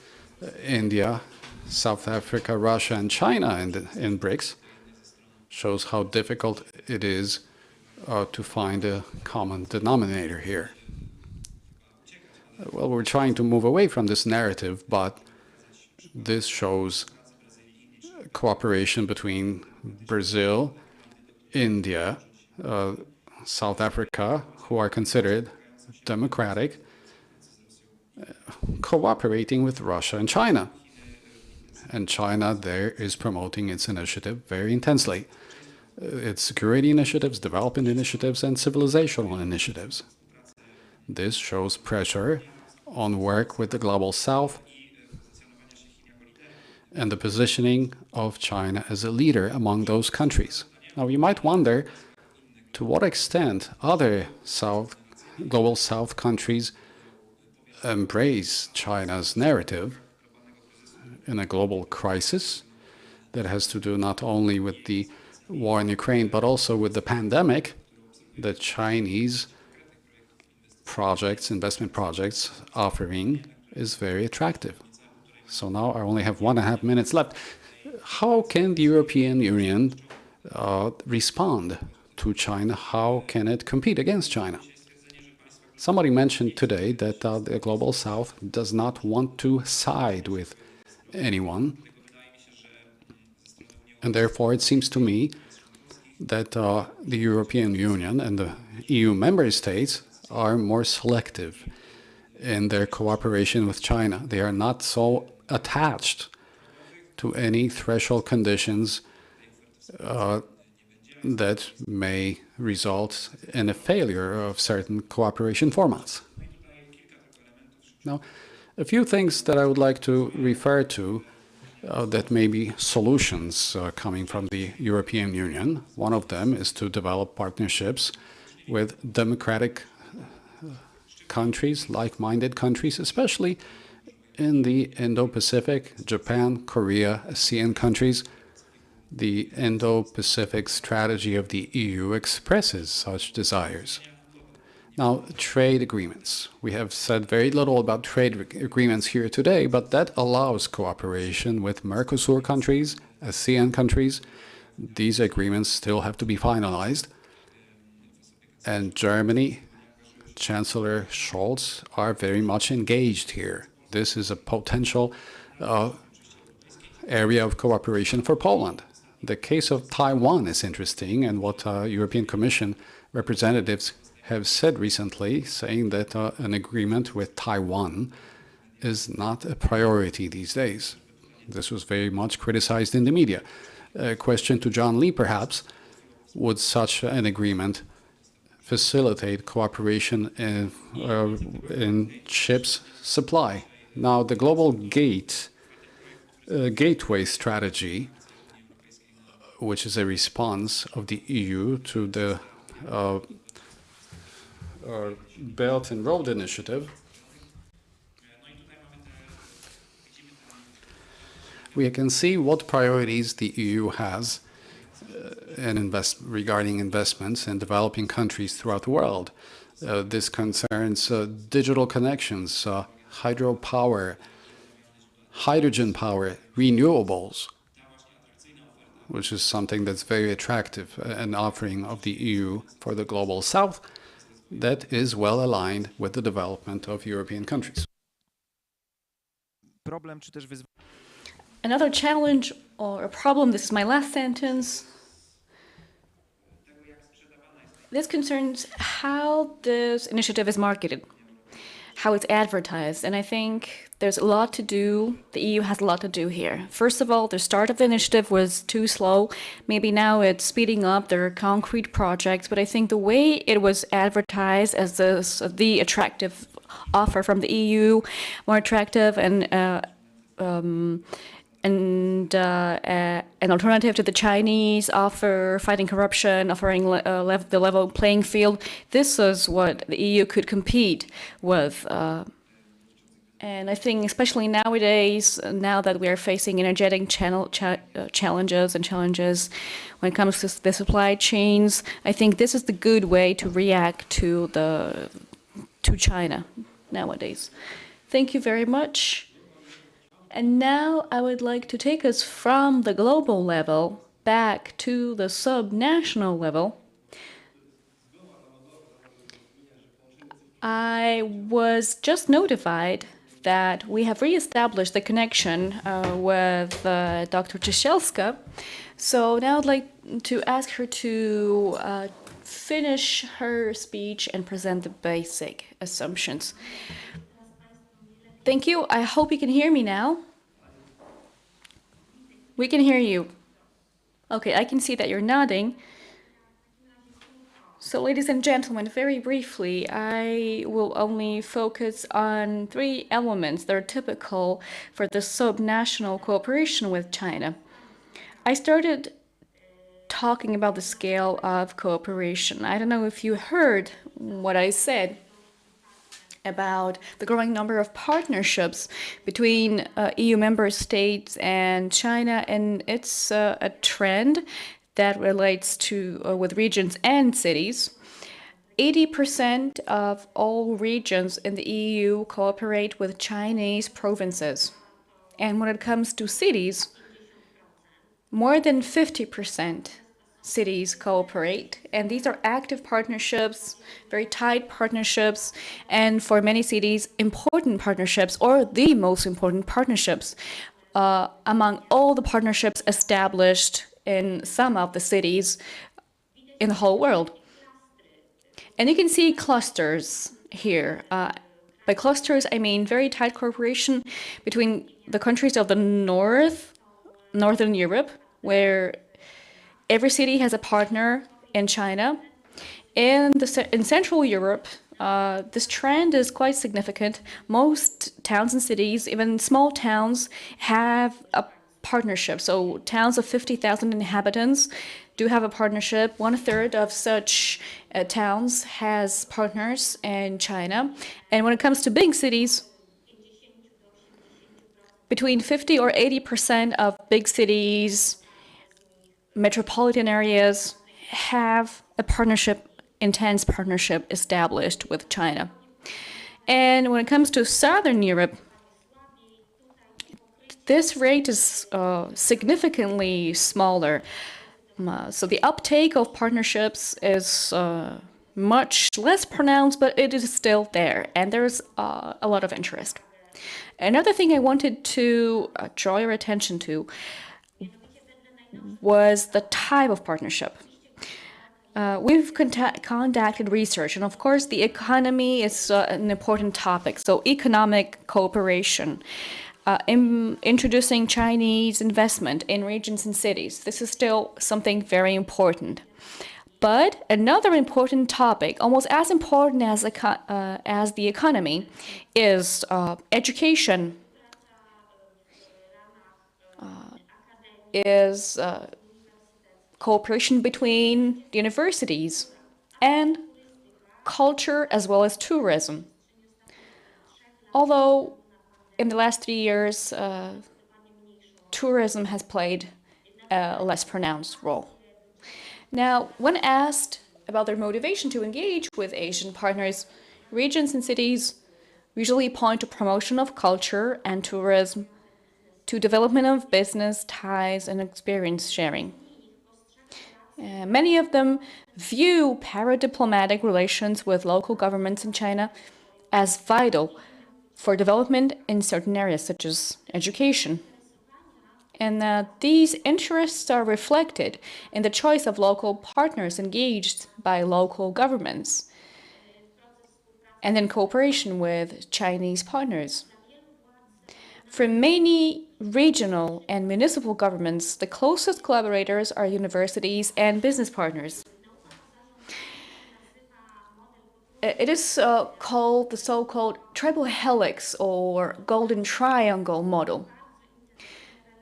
India, South Africa, Russia, and China in BRICS shows how difficult it is to find a common denominator here. Well, we're trying to move away from this narrative, but this shows cooperation between Brazil, India, South Africa, who are considered democratic, cooperating with Russia and China. And China there is promoting its initiative very intensely. Its security initiatives, development initiatives, and civilizational initiatives. This shows pressure on work with the Global South and the positioning of China as a leader among those countries. Now, you might wonder to what extent other Global South countries embrace China's narrative in a global crisis that has to do not only with the war in Ukraine, but also with the pandemic. The Chinese investment projects offering is very attractive. So now I only have 1.5 minutes left. How can the European Union respond to China? How can it compete against China? Somebody mentioned today that the Global South does not want to side with anyone. And therefore, it seems to me that the European Union and the EU member states are more selective in their cooperation with China. They are not so attached to any threshold conditions that may result in a failure of certain cooperation formats. Now, a few things that I would like to refer to that may be solutions coming from the European Union. One of them is to develop partnerships with democratic countries, like-minded countries, especially in the Indo-Pacific, Japan, Korea, ASEAN countries. The Indo-Pacific strategy of the EU expresses such desires. Now, trade agreements. We have said very little about trade agreements here today, but that allows cooperation with Mercosur countries, ASEAN countries. These agreements still have to be finalized. And Germany, Chancellor Scholz, are very much engaged here. This is a potential area of cooperation for Poland. The case of Taiwan is interesting, and what European Commission representatives have said recently, saying that an agreement with Taiwan is not a priority these days. This was very much criticized in the media. A question to John Lee, perhaps, would such an agreement facilitate cooperation in chips supply? Now, the global gateway strategy which is a response of the EU to the Belt and Road Initiative. We can see what priorities the EU has regarding investments in developing countries throughout the world. This concerns digital connections, hydropower, hydrogen power, renewables, which is something that's very attractive, an offering of the EU for the global south that is well aligned with the development of European countries. Another challenge or a problem, this is my last sentence, this concerns how this initiative is marketed, how it's advertised. And I think there's a lot to do. The EU has a lot to do here. First of all, the start of the initiative was too slow. Maybe now it's speeding up. There are concrete projects, but I think the way it was advertised as the attractive offer from the EU, more attractive and an alternative to the Chinese offer, fighting corruption, offering the level playing field. This is what the EU could compete with. And I think especially nowadays, now that we are facing energetic challenges when it comes to the supply chains, I think this is the good way to react to China nowadays. Thank you very much. And now I would like to take us from the global level back to the subnational level. I was just notified that we have reestablished the connection with Dr. Ciesielska. So now I'd like to ask her to finish her speech and present the basic assumptions. Thank you. I hope you can hear me now. We can hear you. Okay, I can see that you're nodding. So, ladies and gentlemen, very briefly, I will only focus on 3 elements that are typical for the subnational cooperation with China. I started talking about the scale of cooperation. I don't know if you heard what I said about the growing number of partnerships between EU member states and China, and it's a trend that relates to with regions and cities. 80% of all regions in the EU cooperate with Chinese provinces. And when it comes to cities, more than 50% cities cooperate, and these are active partnerships, very tight partnerships, and for many cities, important partnerships, or the most important partnerships among all the partnerships established in some of the cities in the whole world. And you can see clusters here. By clusters, I mean very tight cooperation between the countries of the Northern Europe, where every city has a partner in China. In Central Europe, this trend is quite significant. Most towns and cities, even small towns, have a partnership. So towns of 50,000 inhabitants do have a partnership. 1/3 of such towns has partners in China. And when it comes to big cities, between 50 or 80% of big cities, metropolitan areas, have a intense partnership established with China. And when it comes to Southern Europe, this rate is significantly smaller. So the uptake of partnerships is much less pronounced, but it is still there, and there's a lot of interest. Another thing I wanted to draw your attention to was the type of partnership. We've conducted research, and of course the economy is an important topic. So economic cooperation, introducing Chinese investment in regions and cities. This is still something very important. But another important topic, almost as important as the economy, is education. Is cooperation between the universities, and culture as well as tourism. Although in the last 3 years, tourism has played a less pronounced role. Now, when asked about their motivation to engage with Asian partners, regions and cities usually point to promotion of culture and tourism, to development of business ties and experience sharing. Many of them view para-diplomatic relations with local governments in China as vital for development in certain areas such as education. And these interests are reflected in the choice of local partners engaged by local governments and in cooperation with Chinese partners. For many regional and municipal governments, the closest collaborators are universities and business partners. It is called the so-called triple helix or golden triangle model.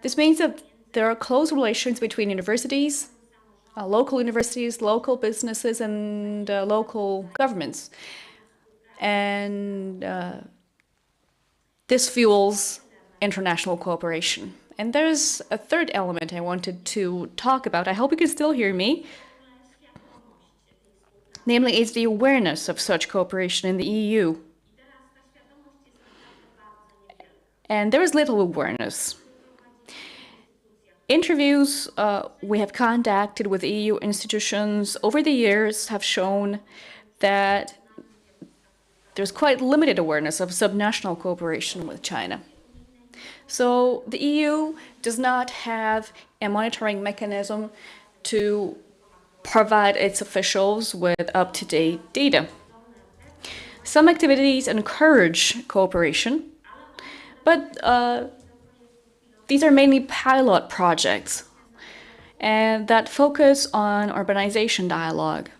This means that there are close relations between universities, local businesses, and local governments. And this fuels international cooperation. And there's a third element I wanted to talk about. I hope you can still hear me. Namely, it's the awareness of such cooperation in the EU. And there is little awareness. Interviews we have conducted with EU institutions over the years have shown that there's quite limited awareness of subnational cooperation with China. So the EU does not have a monitoring mechanism to provide its officials with up-to-date data. Some activities encourage cooperation, but these are mainly pilot projects and that focus on urbanization dialogue.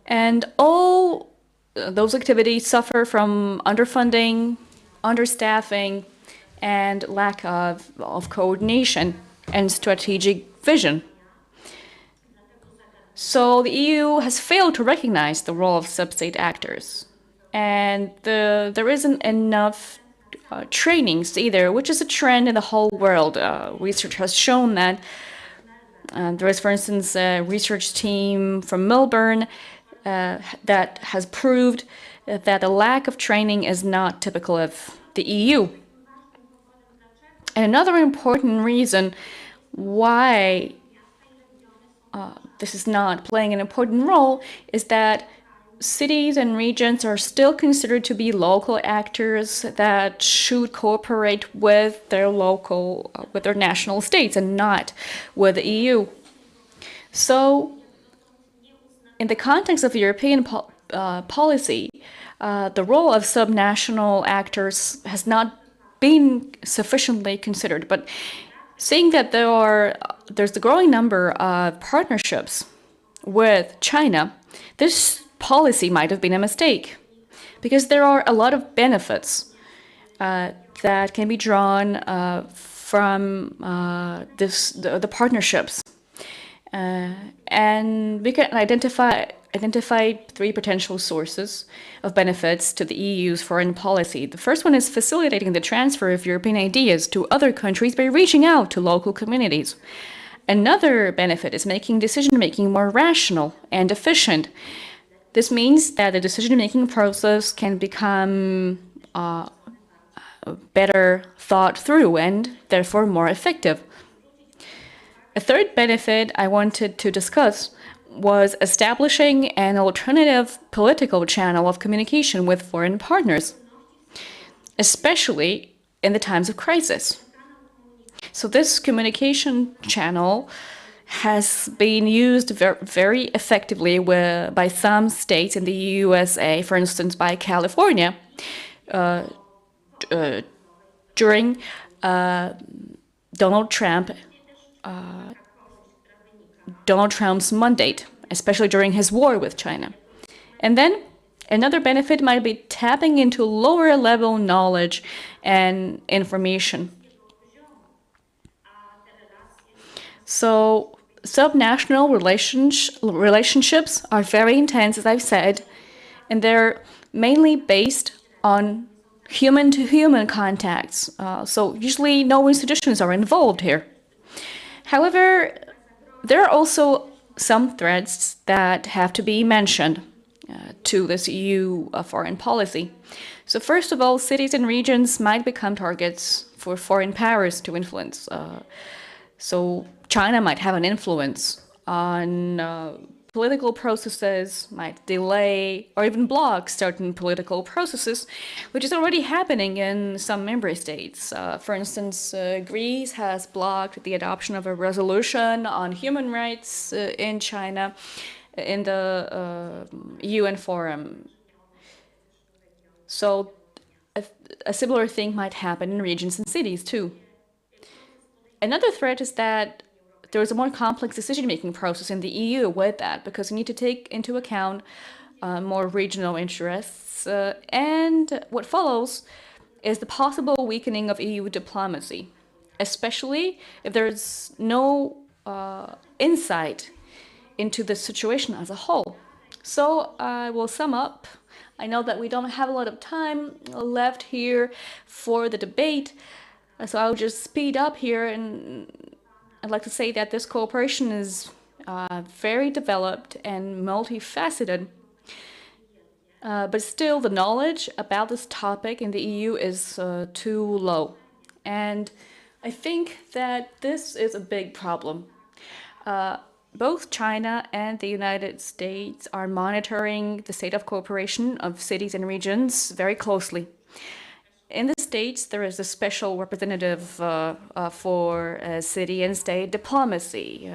And all those activities suffer from underfunding, understaffing, and lack of coordination and strategic vision. So the EU has failed to recognize the role of sub-state actors. And there isn't enough trainings either, which is a trend in the whole world. Research has shown that. There is, for instance, a research team from Melbourne that has proved that the lack of training is not typical of the EU. And another important reason why this is not playing an important role is that cities and regions are still considered to be local actors that should cooperate with their national states and not with the EU. So, in the context of European policy, the role of subnational actors has not been sufficiently considered. But seeing that there's the growing number of partnerships with China, this policy might have been a mistake, because there are a lot of benefits that can be drawn from the partnerships. And we can identify 3 potential sources of benefits to the EU's foreign policy. The first one is facilitating the transfer of European ideas to other countries by reaching out to local communities. Another benefit is making decision-making more rational and efficient. This means that the decision-making process can become better thought through and therefore more effective. A third benefit I wanted to discuss was establishing an alternative political channel of communication with foreign partners, especially in the times of crisis. So this communication channel has been used very effectively by some states in the USA, for instance, by California, during Donald Trump's mandate, especially during his war with China. And then another benefit might be tapping into lower level knowledge and information. So subnational relationships are very intense, as I've said, and they're mainly based on human-to-human contacts. So usually no institutions are involved here. However, there are also some threats that have to be mentioned to this EU foreign policy. So first of all, cities and regions might become targets for foreign powers to influence. So China might have an influence on political processes, might delay or even block certain political processes, which is already happening in some member states. For instance, Greece has blocked the adoption of a resolution on human rights in China in the UN forum. So a similar thing might happen in regions and cities too. Another threat is that there is a more complex decision-making process in the EU with that, because you need to take into account more regional interests. And what follows is the possible weakening of EU diplomacy, especially if there's no insight into the situation as a whole. So I will sum up. I know that we don't have a lot of time left here for the debate, so I'll just speed up here, and I'd like to say that this cooperation is very developed and multifaceted. But still, the knowledge about this topic in the EU is too low. And I think that this is a big problem. Both China and the United States are monitoring the state of cooperation of cities and regions very closely. In the States, there is a special representative for city and state diplomacy.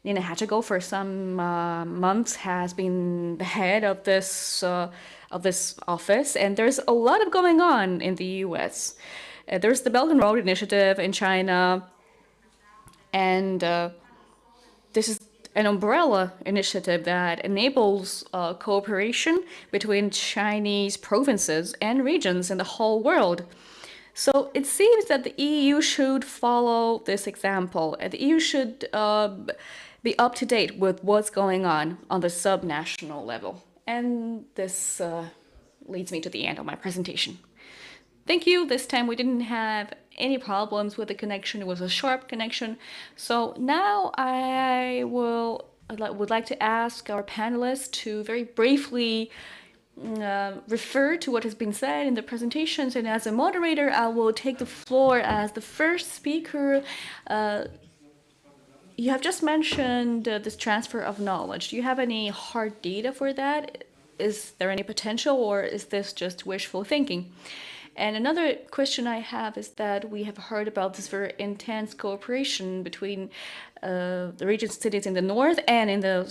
Nina Hachiko, for some months, has been the head of this office, and there's a lot of going on in the U.S. There's the Belt and Road Initiative in China, and this is an umbrella initiative that enables cooperation between Chinese provinces and regions in the whole world. So it seems that the EU should follow this example, and the EU should be up to date with what's going on the subnational level. And this leads me to the end of my presentation. Thank you. This time we didn't have any problems with the connection. It was a sharp connection. So now I would like to ask our panelists to very briefly refer to what has been said in the presentations. And as a moderator, I will take the floor as the first speaker. You have just mentioned this transfer of knowledge. Do you have any hard data for that? Is there any potential, or is this just wishful thinking? And another question I have is that we have heard about this very intense cooperation between the region cities in the north and in the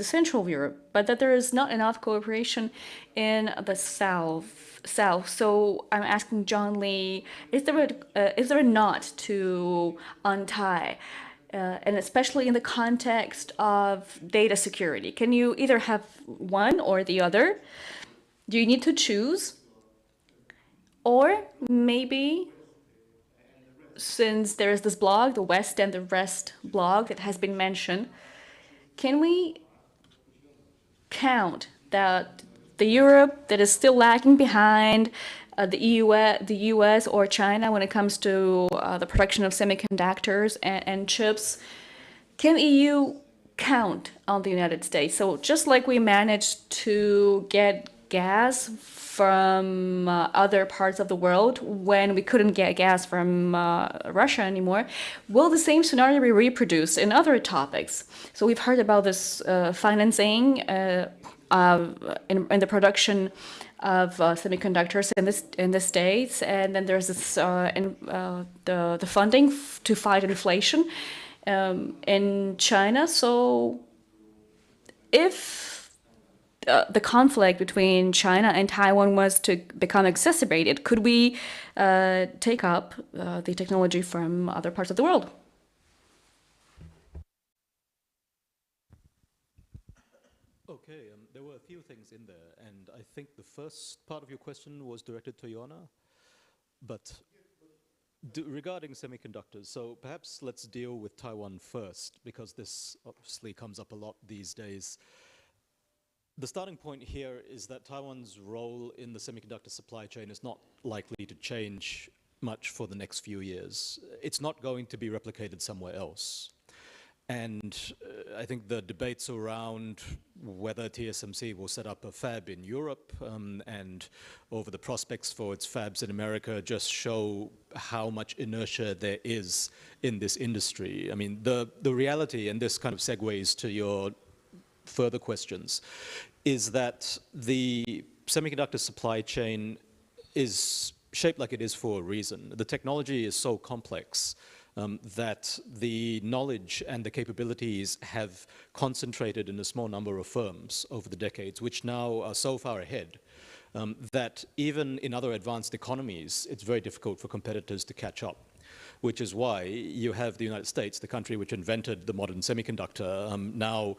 central Europe, but that there is not enough cooperation in the south. So I'm asking John Lee, is there a knot to untie? And especially in the context of data security, can you either have one or the other? Do you need to choose? Or maybe, since there is this blog, the West and the Rest blog that has been mentioned, can we count that the Europe that is still lagging behind the US or China when it comes to the production of semiconductors and chips, can EU count on the United States? So just like we managed to get gas from other parts of the world when we couldn't get gas from Russia anymore, will the same scenario be reproduced in other topics? So we've heard about this financing in the production of semiconductors in the States, and then there's this the funding to fight inflation in China. So if the conflict between China and Taiwan was to become exacerbated, could we take up the technology from other parts of the world? Okay, there were a few things in there, and I think the first part of your question was directed to Joanna, but Regarding semiconductors, so perhaps let's deal with Taiwan first, because this obviously comes up a lot these days. The starting point here is that Taiwan's role in the semiconductor supply chain is not likely to change much for the next few years. It's not going to be replicated somewhere else. And I think the debates around whether TSMC will set up a fab in Europe and over the prospects for its fabs in America just show how much inertia there is in this industry. I mean, the reality, and this kind of segues to your further questions, is that the semiconductor supply chain is shaped like it is for a reason. The technology is so complex that the knowledge and the capabilities have concentrated in a small number of firms over the decades, which now are so far ahead that even in other advanced economies, it's very difficult for competitors to catch up, which is why you have the United States, the country which invented the modern semiconductor, now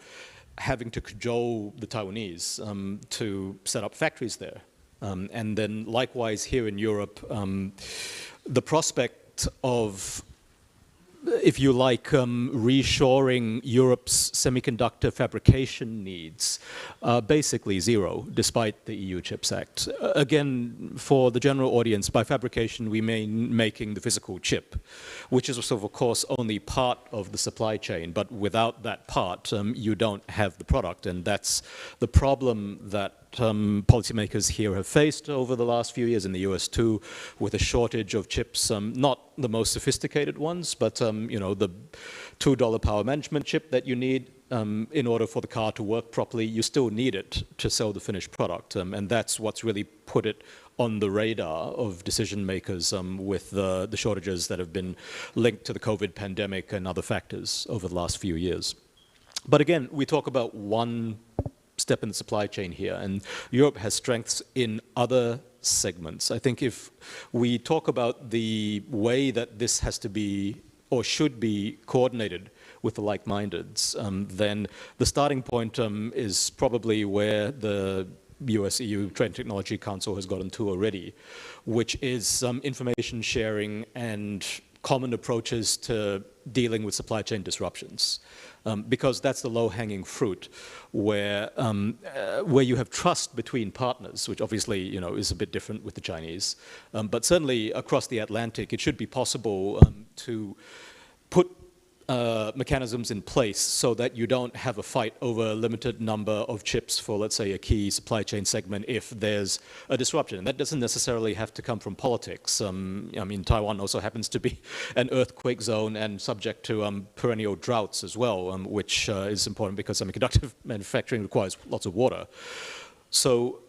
having to cajole the Taiwanese to set up factories there. And then likewise here in Europe, the prospect of, if you like, reshoring Europe's semiconductor fabrication needs are basically zero, despite the EU Chips Act. Again, for the general audience, by fabrication we mean making the physical chip, which is also, of course, only part of the supply chain, but without that part, you don't have the product, and that's the problem that policymakers here have faced over the last few years, in the US too, with a shortage of chips, not the most sophisticated ones, but you know, the $2 power management chip that you need in order for the car to work properly. You still need it to sell the finished product, and that's what's really put it on the radar of decision makers with the shortages that have been linked to the COVID pandemic and other factors over the last few years. But again, we talk about one step in the supply chain here, and Europe has strengths in other segments. I think if we talk about the way that this has to be or should be coordinated with the like-mindeds, then the starting point is probably where the US-EU Trade and Technology Council has gotten to already, which is some information sharing and common approaches to dealing with supply chain disruptions. Because that's the low-hanging fruit, where you have trust between partners, which obviously, you know, is a bit different with the Chinese. But certainly across the Atlantic, it should be possible to put mechanisms in place so that you don't have a fight over a limited number of chips for, let's say, a key supply chain segment if there's a disruption. And that doesn't necessarily have to come from politics. I mean, Taiwan also happens to be an earthquake zone and subject to perennial droughts as well, which is important because semiconductor manufacturing requires lots of water. So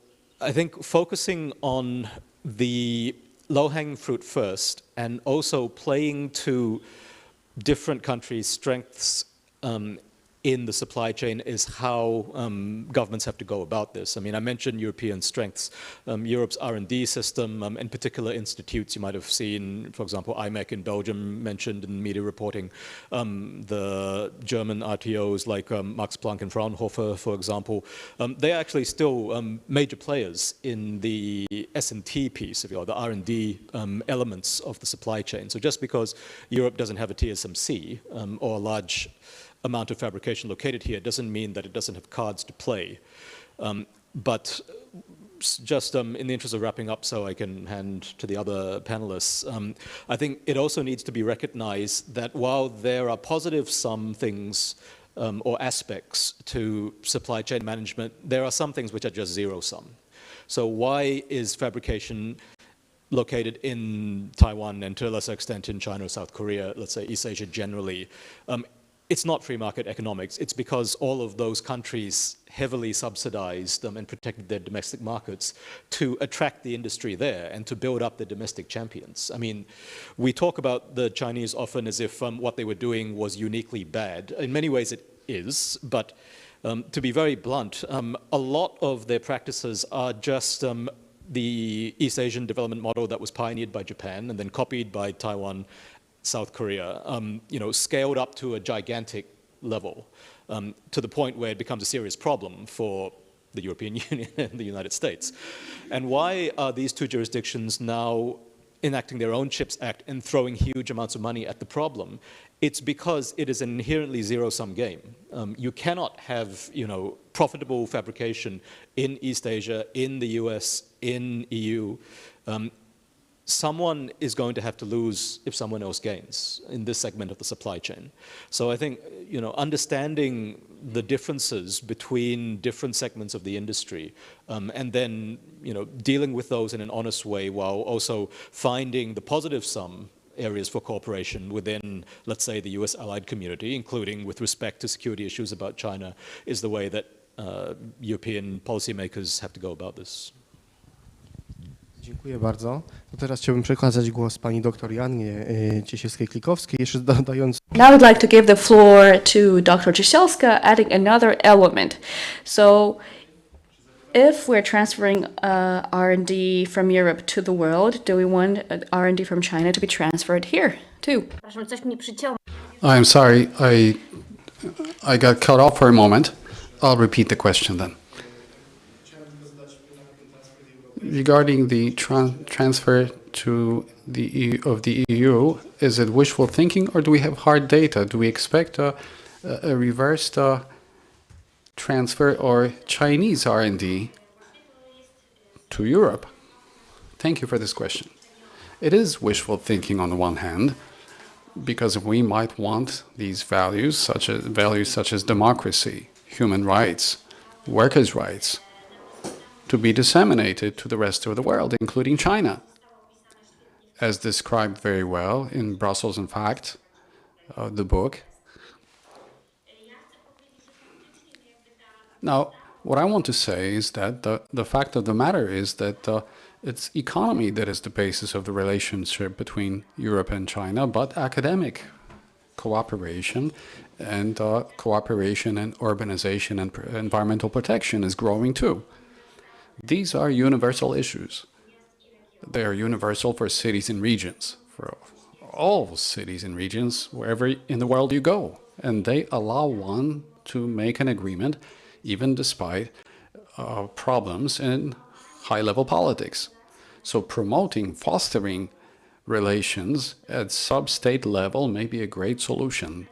I think focusing on the low-hanging fruit first and also playing to different countries' strengths in the supply chain is how governments have to go about this. I mean, I mentioned European strengths. Europe's R&D system, in particular institutes, you might have seen, for example, IMEC in Belgium mentioned in media reporting, the German RTOs like Max Planck and Fraunhofer, for example. They're actually still major players in the S&T piece, if you will, the R&D elements of the supply chain. So just because Europe doesn't have a TSMC or a large amount of fabrication located here doesn't mean that it doesn't have cards to play. But just in the interest of wrapping up so I can hand to the other panelists, I think it also needs to be recognized that while there are positive some things or aspects to supply chain management, there are some things which are just zero-sum. So why is fabrication located in Taiwan and to a lesser extent in China or South Korea, let's say East Asia generally? It's not free market economics. It's because all of those countries heavily subsidized and protected their domestic markets to attract the industry there and to build up the domestic champions. I mean, we talk about the Chinese often as if what they were doing was uniquely bad. In many ways it is, but to be very blunt, a lot of their practices are just the East Asian development model that was pioneered by Japan and then copied by Taiwan, South Korea, you know, scaled up to a gigantic level, to the point where it becomes a serious problem for the European Union and the United States. And why are these two jurisdictions now enacting their own CHIPS Act and throwing huge amounts of money at the problem. It's because it is an inherently zero-sum game. You cannot have, profitable fabrication in East Asia, in the US, in EU. Someone is going to have to lose if someone else gains in this segment of the supply chain. So I think, understanding the differences between different segments of the industry, and then, dealing with those in an honest way while also finding the positive sum areas for cooperation within, let's say, the US allied community, including with respect to security issues about China, is the way that European policymakers have to go about this. Dziękuję bardzo. To teraz chciałbym przekazać głos pani dr Jannie Ciesielskiej-Klikowskiej, jeszcze dodając... Now I'd like to give the floor to Dr. Ciesielska, adding another element. So if we're transferring R&D from Europe to the world, do we want R&D from China to be transferred here too? I'm sorry, I got cut off for a moment. I'll repeat the question then. Regarding the transfer to of the EU, is it wishful thinking or do we have hard data? Do we expect a reversed transfer or Chinese R&D to Europe? Thank you for this question. It is wishful thinking on the one hand, because we might want these values such as democracy, human rights, workers' rights, to be disseminated to the rest of the world, including China, as described very well in Brussels in Fact, the book. Now, what I want to say is that the fact of the matter is that it's economy that is the basis of the relationship between Europe and China, but academic cooperation and cooperation in urbanization and environmental protection is growing too. These are universal issues. They are universal for cities and regions, for all cities and regions, wherever in the world you go. And they allow one to make an agreement, even despite problems in high-level politics. So promoting, fostering relations at sub-state level may be a great solution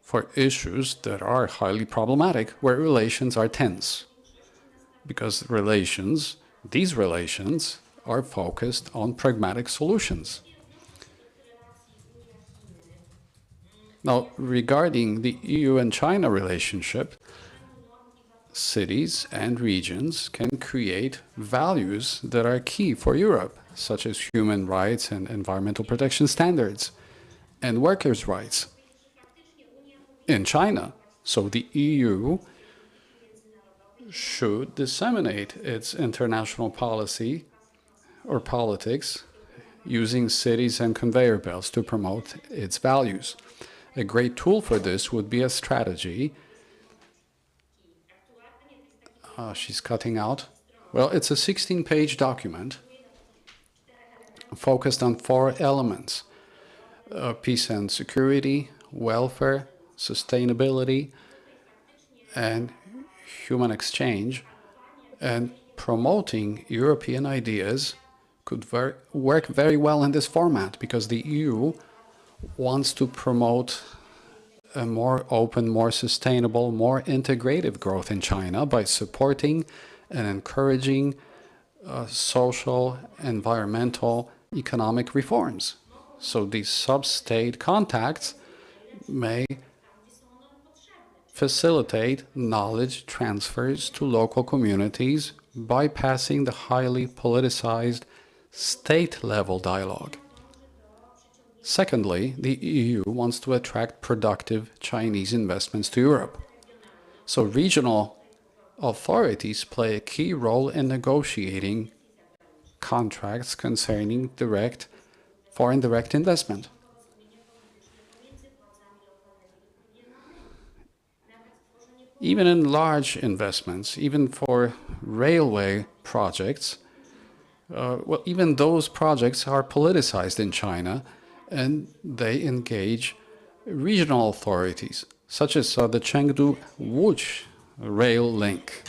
for issues that are highly problematic, where relations are tense. Because these relations are focused on pragmatic solutions. Now, regarding the EU and China relationship, cities and regions can create values that are key for Europe, such as human rights and environmental protection standards, and workers' rights in China. So the EU should disseminate its international policy or politics using cities and conveyor belts to promote its values. A great tool for this would be a strategy. She's cutting out. Well, it's a 16-page document focused on 4 elements: peace and security, welfare, sustainability, and human exchange. And promoting European ideas could work very well in this format, because the EU wants to promote a more open, more sustainable, more integrative growth in China by supporting and encouraging social, environmental, economic reforms. So these sub-state contacts may facilitate knowledge transfers to local communities, bypassing the highly politicized state-level dialogue. Secondly, the EU wants to attract productive Chinese investments to Europe. So regional authorities play a key role in negotiating contracts concerning foreign direct investment. Even in large investments, even for railway projects, well, even those projects are politicized in China, and they engage regional authorities, such as the Chengdu-Wuch rail link.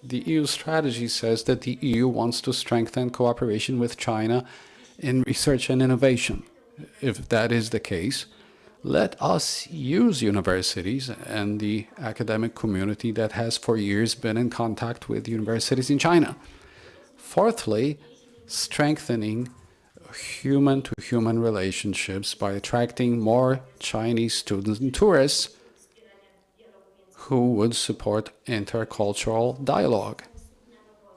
The EU strategy says that the EU wants to strengthen cooperation with China in research and innovation. If that is the case, let us use universities and the academic community that has for years been in contact with universities in China. Fourthly, strengthening human-to-human relationships by attracting more Chinese students and tourists who would support intercultural dialogue.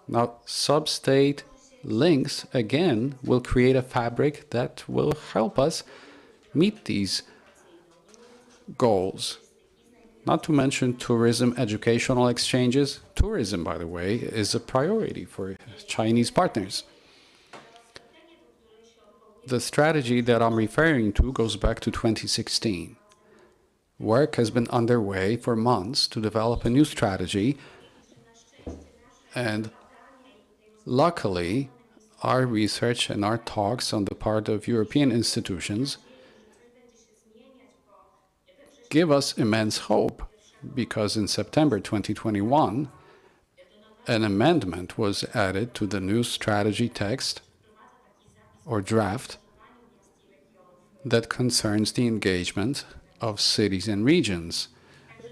Now, sub-state links, again, will create a fabric that will help us meet these goals. Not to mention tourism, educational exchanges. Tourism, by the way, is a priority for Chinese partners. The strategy that I'm referring to goes back to 2016. Work has been underway for months to develop a new strategy, and luckily, our research and our talks on the part of European institutions give us immense hope, because in September 2021, an amendment was added to the new strategy text or draft that concerns the engagement of cities and regions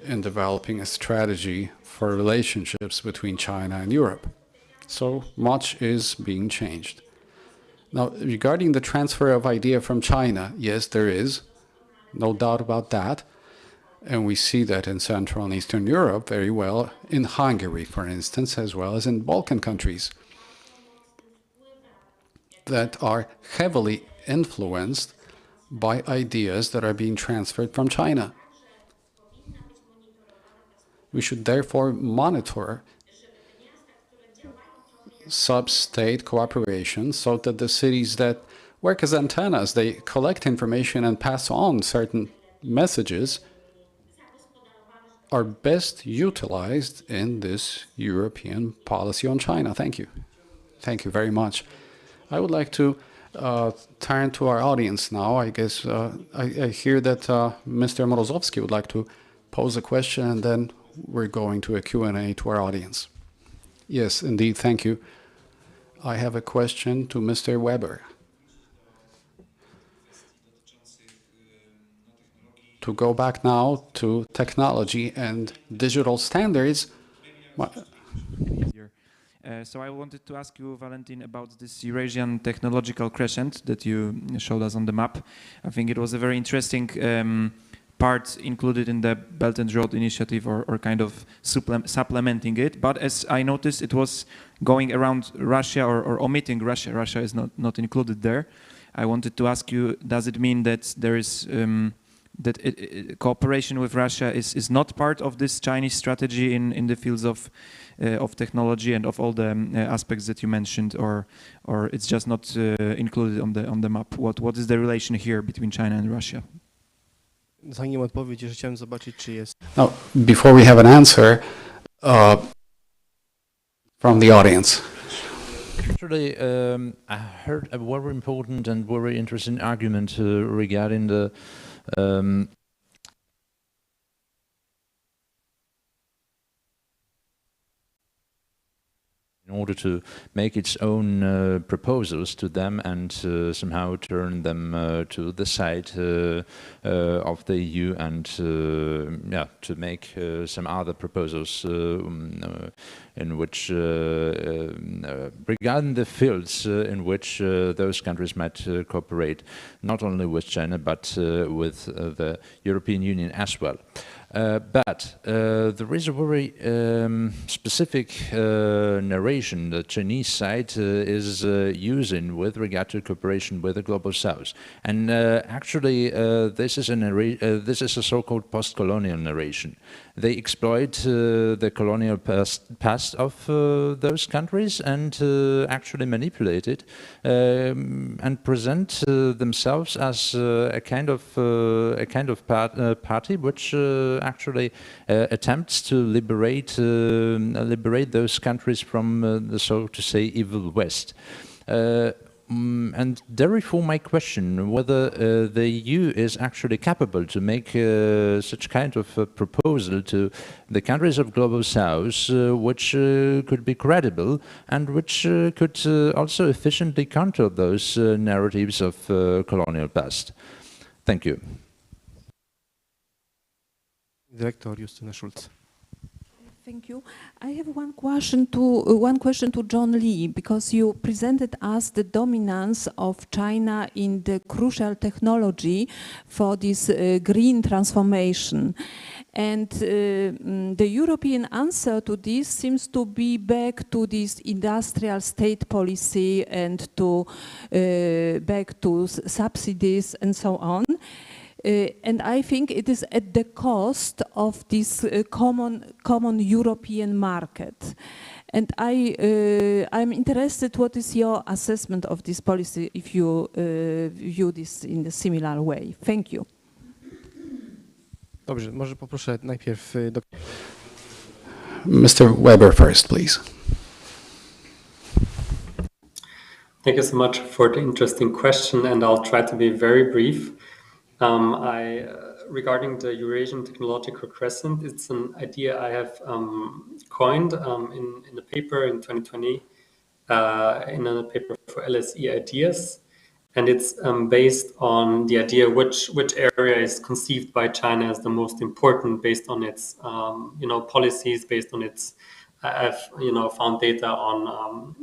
in developing a strategy for relationships between China and Europe. So much is being changed. Now, regarding the transfer of idea from China, yes, there is, no doubt about that. And we see that in Central and Eastern Europe very well, in Hungary, for instance, as well as in Balkan countries that are heavily influenced by ideas that are being transferred from China. We should therefore monitor sub-state cooperation so that the cities that work as antennas, they collect information and pass on certain messages, are best utilized in this European policy on China. Thank you. Thank you very much. I would like to turn to our audience now. I guess I hear that Mr. Morozowski would like to pose a question, and then we're going to a Q&A to our audience. Yes, indeed. Thank you. I have a question to Mr. Weber. To go back now to technology and digital standards. So I wanted to ask you, Valentin, about this Eurasian technological crescent that you showed us on the map. I think it was a very interesting part included in the Belt and Road Initiative, or kind of supplementing it. But as I noticed, it was going around Russia or omitting Russia. Russia is not included there. I wanted to ask you, does it mean that there is cooperation with Russia is not part of this Chinese strategy in the fields of technology and of all the aspects that you mentioned, or it's just not included on the map? What is the relation here between China and Russia? Zanim odpowiedź, że chciałem zobaczyć, czy jest. Now, before we have an answer from the audience. Actually, I heard a very important and very interesting argument regarding the in order to make its own proposals to them and somehow turn them to the side of the EU, and to make some other proposals in which regarding the fields in which those countries might cooperate, not only with China but with the European Union as well. But there is a very specific narration the Chinese side is using with regard to cooperation with the Global South, and actually this is a so-called post-colonial narration. They exploit the colonial past of those countries and actually manipulate it and present themselves as a kind of party which actually attempts to liberate those countries from the, so to say, evil West. And therefore my question whether the EU is actually capable to make such kind of a proposal to the countries of Global South which could be credible and which could also efficiently counter those narratives of colonial past. Thank you. Dyrektor Justyna Schulz. Thank you. I have one question to John Lee, because you presented us the dominance of China in the crucial technology for this green transformation. And the European answer to this seems to be back to this industrial state policy and to back to subsidies and so on. And I think it is at the cost of this common European market. And I'm interested, what is your assessment of this policy if you view this in a similar way? Thank you. Dobrze, może poproszę najpierw Mr. Weber first, please. Thank you so much for the interesting question, and I'll try to be very brief. Regarding the Eurasian technological crescent, it's an idea I have coined in a paper in 2020, in a paper for LSE Ideas, and it's based on the idea which area is conceived by China as the most important based on its policies, based on its I've found data on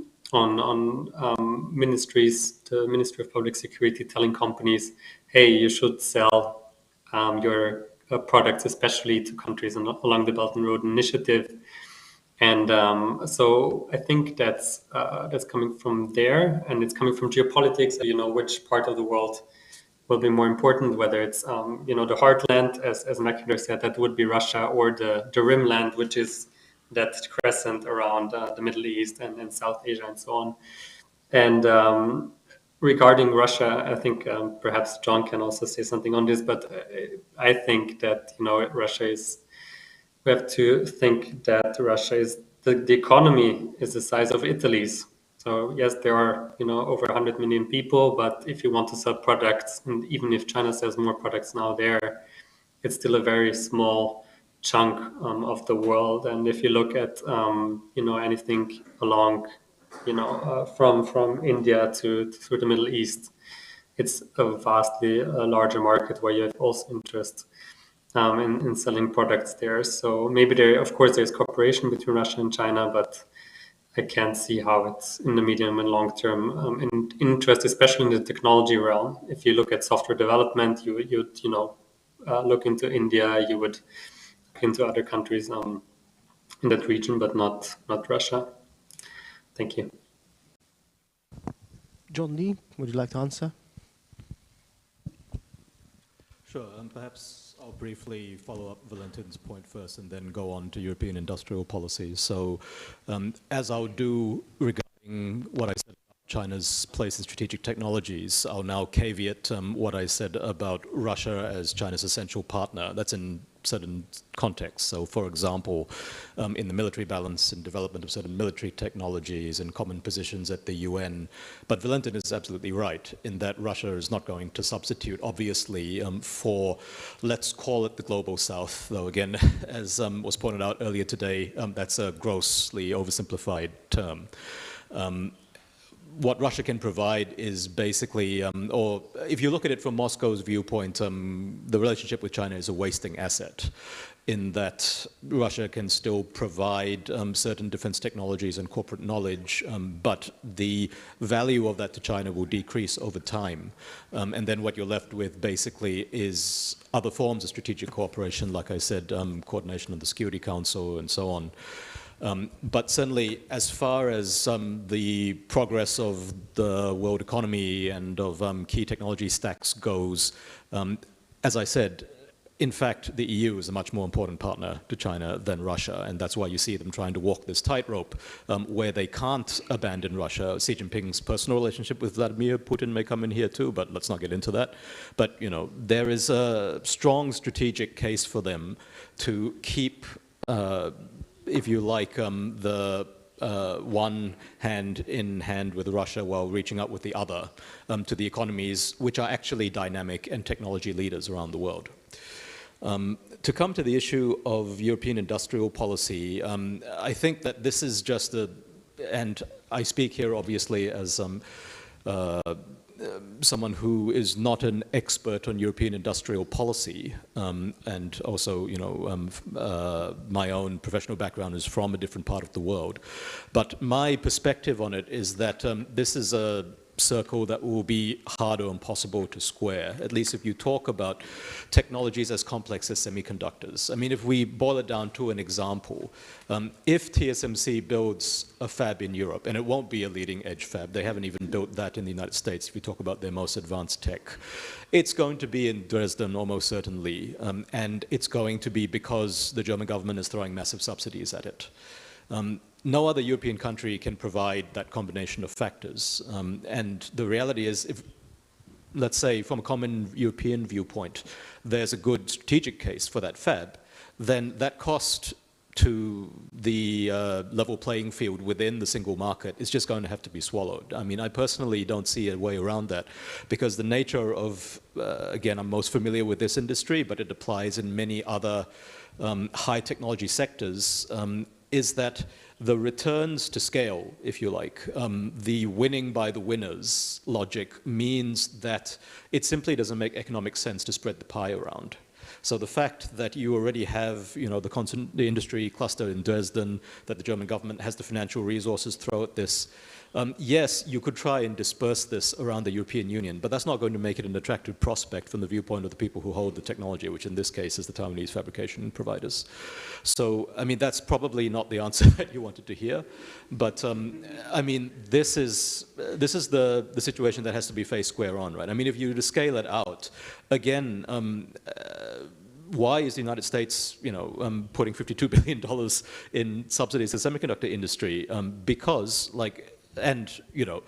ministries, the Ministry of Public Security telling companies, hey, you should sell your products, especially to countries along the Belt and Road Initiative. And so I think that's coming from there, and it's coming from geopolitics. Which part of the world will be more important, whether it's the heartland, as Mackler said, that would be Russia, or the rimland, which is that crescent around the Middle East and South Asia and so on. And regarding Russia, I think perhaps John can also say something on this, but I think that Russia is. We have to think that Russia is the economy is the size of Italy's. So yes, there are over 100 million people, but if you want to sell products, and even if China sells more products now there, it's still a very small chunk of the world. And if you look at anything along from India to through the Middle East, it's a vastly larger market where you have also interest in selling products there. So maybe there's cooperation between Russia and China, but I can't see how it's in the medium and long term in interest, especially in the technology realm. If you look at software development, you'd look into India, you would look into other countries in that region, but not Russia. Thank you. John Lee, would you like to answer? Sure, perhaps I'll briefly follow up Valentin's point first and then go on to European industrial policy. So as I'll do regarding what I said about China's place in strategic technologies, I'll now caveat what I said about Russia as China's essential partner. That's in certain contexts. So for example, in the military balance and development of certain military technologies and common positions at the UN. But Valentin is absolutely right in that Russia is not going to substitute, obviously, for, let's call it the global south, though again, as was pointed out earlier today, that's a grossly oversimplified term. What Russia can provide is basically, or if you look at it from Moscow's viewpoint, the relationship with China is a wasting asset in that Russia can still provide certain defense technologies and corporate knowledge, but the value of that to China will decrease over time. And then what you're left with basically is other forms of strategic cooperation, like I said, coordination of the Security Council and so on. But certainly, as far as the progress of the world economy and of key technology stacks goes, as I said, in fact, the EU is a much more important partner to China than Russia, and that's why you see them trying to walk this tightrope where they can't abandon Russia. Xi Jinping's personal relationship with Vladimir Putin may come in here too, but let's not get into that. But, there is a strong strategic case for them to keep if you like, the one hand in hand with Russia while reaching out with the other to the economies which are actually dynamic and technology leaders around the world. To come to the issue of European industrial policy, I think that this is just and I speak here obviously as someone who is not an expert on European industrial policy, and also, you know, my own professional background is from a different part of the world. But my perspective on it is that this is a circle that will be hard or impossible to square, at least if you talk about technologies as complex as semiconductors. I mean, if we boil it down to an example, if TSMC builds a fab in Europe, and it won't be a leading edge fab, they haven't even built that in the United States if you talk about their most advanced tech, it's going to be in Dresden almost certainly, and it's going to be because the German government is throwing massive subsidies at it. No other European country can provide that combination of factors. And the reality is, if, let's say, from a common European viewpoint, there's a good strategic case for that fab, then that cost to the level playing field within the single market is just going to have to be swallowed. I mean, I personally don't see a way around that because the nature of, again, I'm most familiar with this industry, but it applies in many other high technology sectors, is that the returns to scale, if you like, the winning by the winners logic means that it simply doesn't make economic sense to spread the pie around. So the fact that you already have, you know, the industry cluster in Dresden, that the German government has the financial resources to throw at this, yes, you could try and disperse this around the European Union, but that's not going to make it an attractive prospect from the viewpoint of the people who hold the technology, which in this case is the Taiwanese fabrication providers. So, I mean, that's probably not the answer that you wanted to hear, but I mean, this is the situation that has to be faced square on, right? I mean, if you were to scale it out, again, why is the United States, you know, putting $52 billion in subsidies to the semiconductor industry? Because, like, and, you know,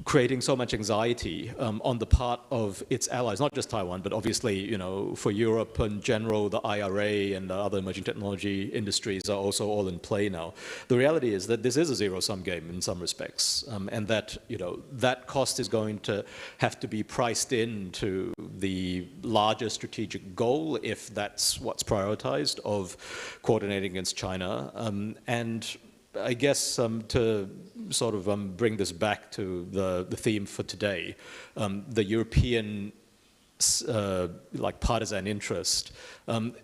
creating so much anxiety on the part of its allies, not just Taiwan, but obviously, you know, for Europe in general, the IRA and the other emerging technology industries are also all in play now. The reality is that this is a zero-sum game in some respects, and that, you know, that cost is going to have to be priced into the larger strategic goal, if that's what's prioritized, of coordinating against China. And I guess to sort of bring this back to the theme for today, the European like partisan interest,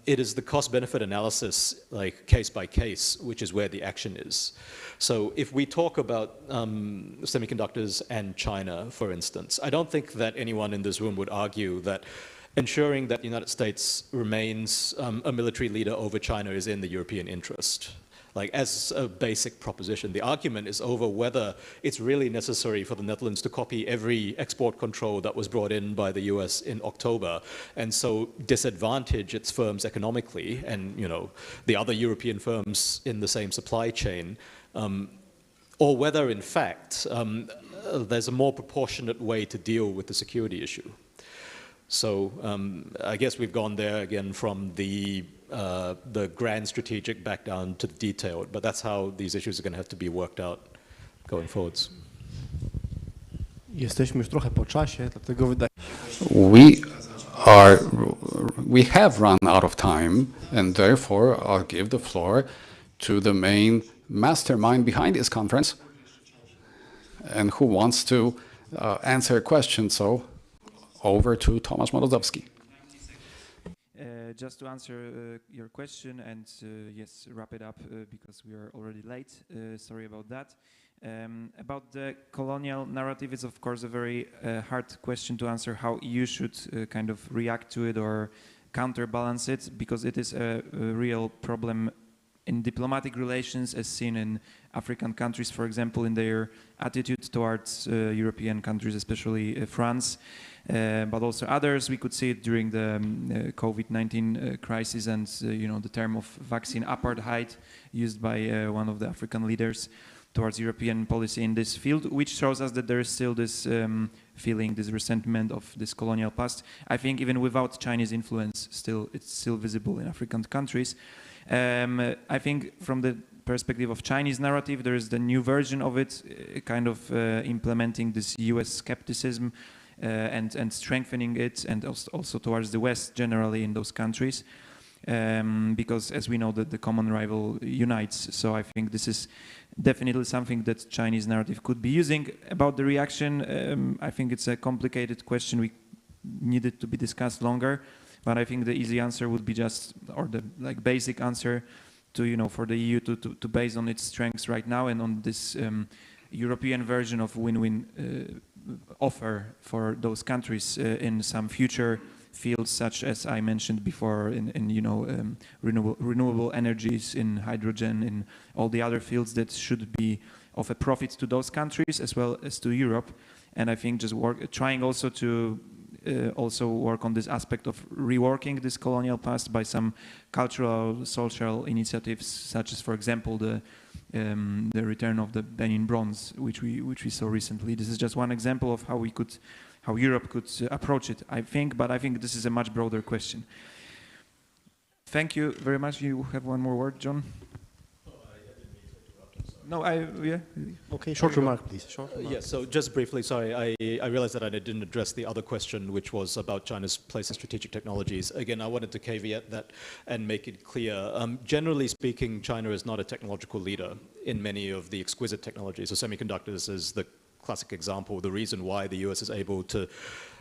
it is the cost-benefit analysis, like case by case, which is where the action is. So if we talk about semiconductors and China, for instance, I don't think that anyone in this room would argue that ensuring that the United States remains a military leader over China is in the European interest. Like, as a basic proposition, the argument is over whether it's really necessary for the Netherlands to copy every export control that was brought in by the US in October, and so disadvantage its firms economically and, you know, the other European firms in the same supply chain, or whether, in fact, there's a more proportionate way to deal with the security issue. So I guess we've gone there again from the grand strategic back down to the detailed, but that's how these issues are going to have to be worked out going forwards. Jesteśmy już trochę po czasie, dlatego wydaje We have run out of time, and therefore I'll give the floor to the main mastermind behind this conference, and who wants to answer a question. So over to Tomasz Morozowski. Just to answer your question and yes, wrap it up because we are already late. Sorry about that. About the colonial narrative, it's of course a very hard question to answer how EU should kind of react to it or counterbalance it, because it is a real problem in diplomatic relations, as seen in African countries, for example, in their attitude towards European countries, especially France, but also others. We could see it during the COVID-19 crisis and you know, the term of vaccine apartheid used by one of the African leaders towards European policy in this field, which shows us that there is still this feeling, this resentment of this colonial past. I think even without Chinese influence, it's still visible in African countries. I think from the perspective of Chinese narrative, there is the new version of it, kind of implementing this US skepticism and strengthening it, and also towards the West generally in those countries. Because as we know that the common rival unites. So I think this is definitely something that Chinese narrative could be using. About the reaction, I think it's a complicated question. We needed to be discussed longer, but I think the easy answer would be just, or the like basic answer to, you know, for the EU to base on its strengths right now and on this European version of win-win offer for those countries in some future fields, such as I mentioned before, in you know, renewable energies, in hydrogen, in all the other fields that should be of a profit to those countries as well as to Europe. And I think just trying also to also work on this aspect of reworking this colonial past by some cultural, social initiatives, such as, for example, the return of the Benin bronze, which we saw recently. This is just one example of how Europe could approach it, I think, but I think this is a much broader question. Thank you very much. You have one more word, John? No, yeah. Okay, short remark, please. Short remark. Yes, so just briefly, sorry, I realized that I didn't address the other question, which was about China's place in strategic technologies. Again, I wanted to caveat that and make it clear. Generally speaking, China is not a technological leader in many of the exquisite technologies. So semiconductors is the classic example. The reason why the US is able to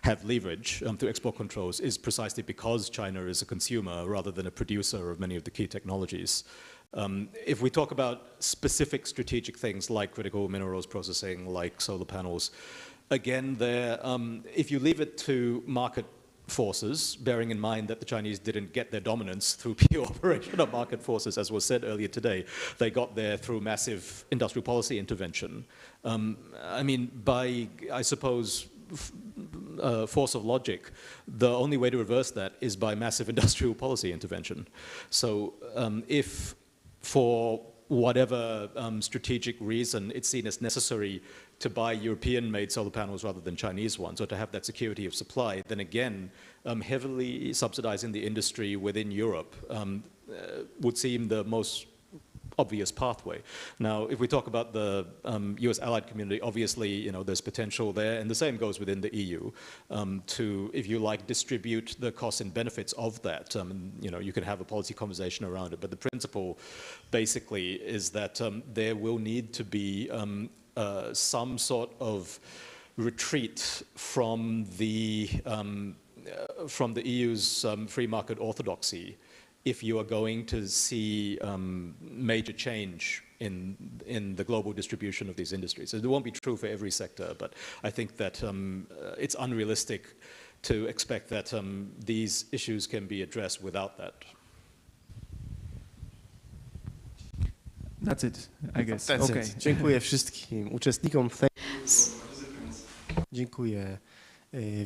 have leverage through export controls is precisely because China is a consumer rather than a producer of many of the key technologies. If we talk about specific strategic things like critical minerals processing, like solar panels, again, if you leave it to market forces, bearing in mind that the Chinese didn't get their dominance through pure operation of market forces, as was said earlier today, they got there through massive industrial policy intervention. I mean, by, I suppose, force of logic, the only way to reverse that is by massive industrial policy intervention. So if for whatever strategic reason it's seen as necessary to buy European-made solar panels rather than Chinese ones, or to have that security of supply, then again, heavily subsidizing the industry within Europe would seem the most obvious pathway. Now, if we talk about the US allied community, obviously, you know, there's potential there, and the same goes within the EU to, if you like, distribute the costs and benefits of that. You know, you can have a policy conversation around it, but the principle basically is that there will need to be some sort of retreat from the EU's free market orthodoxy if you are going to see major change in the global distribution of these industries. So it won't be true for every sector, but I think that it's unrealistic to expect that these issues can be addressed without that. That's it, I guess. That's Okay. it. Dziękuję wszystkim uczestnikom. Dziękuję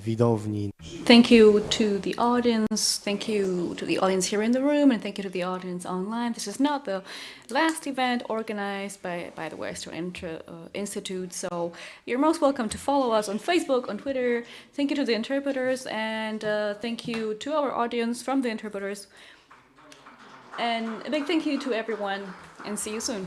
widowni. Thank you to the audience. Thank you to the audience here in the room, and thank you to the audience online. This is not the last event organized by the Western Institute, so you're most welcome to follow us on Facebook, on Twitter. Thank you to the interpreters, and thank you to our audience from the interpreters. And a big thank you to everyone, and see you soon.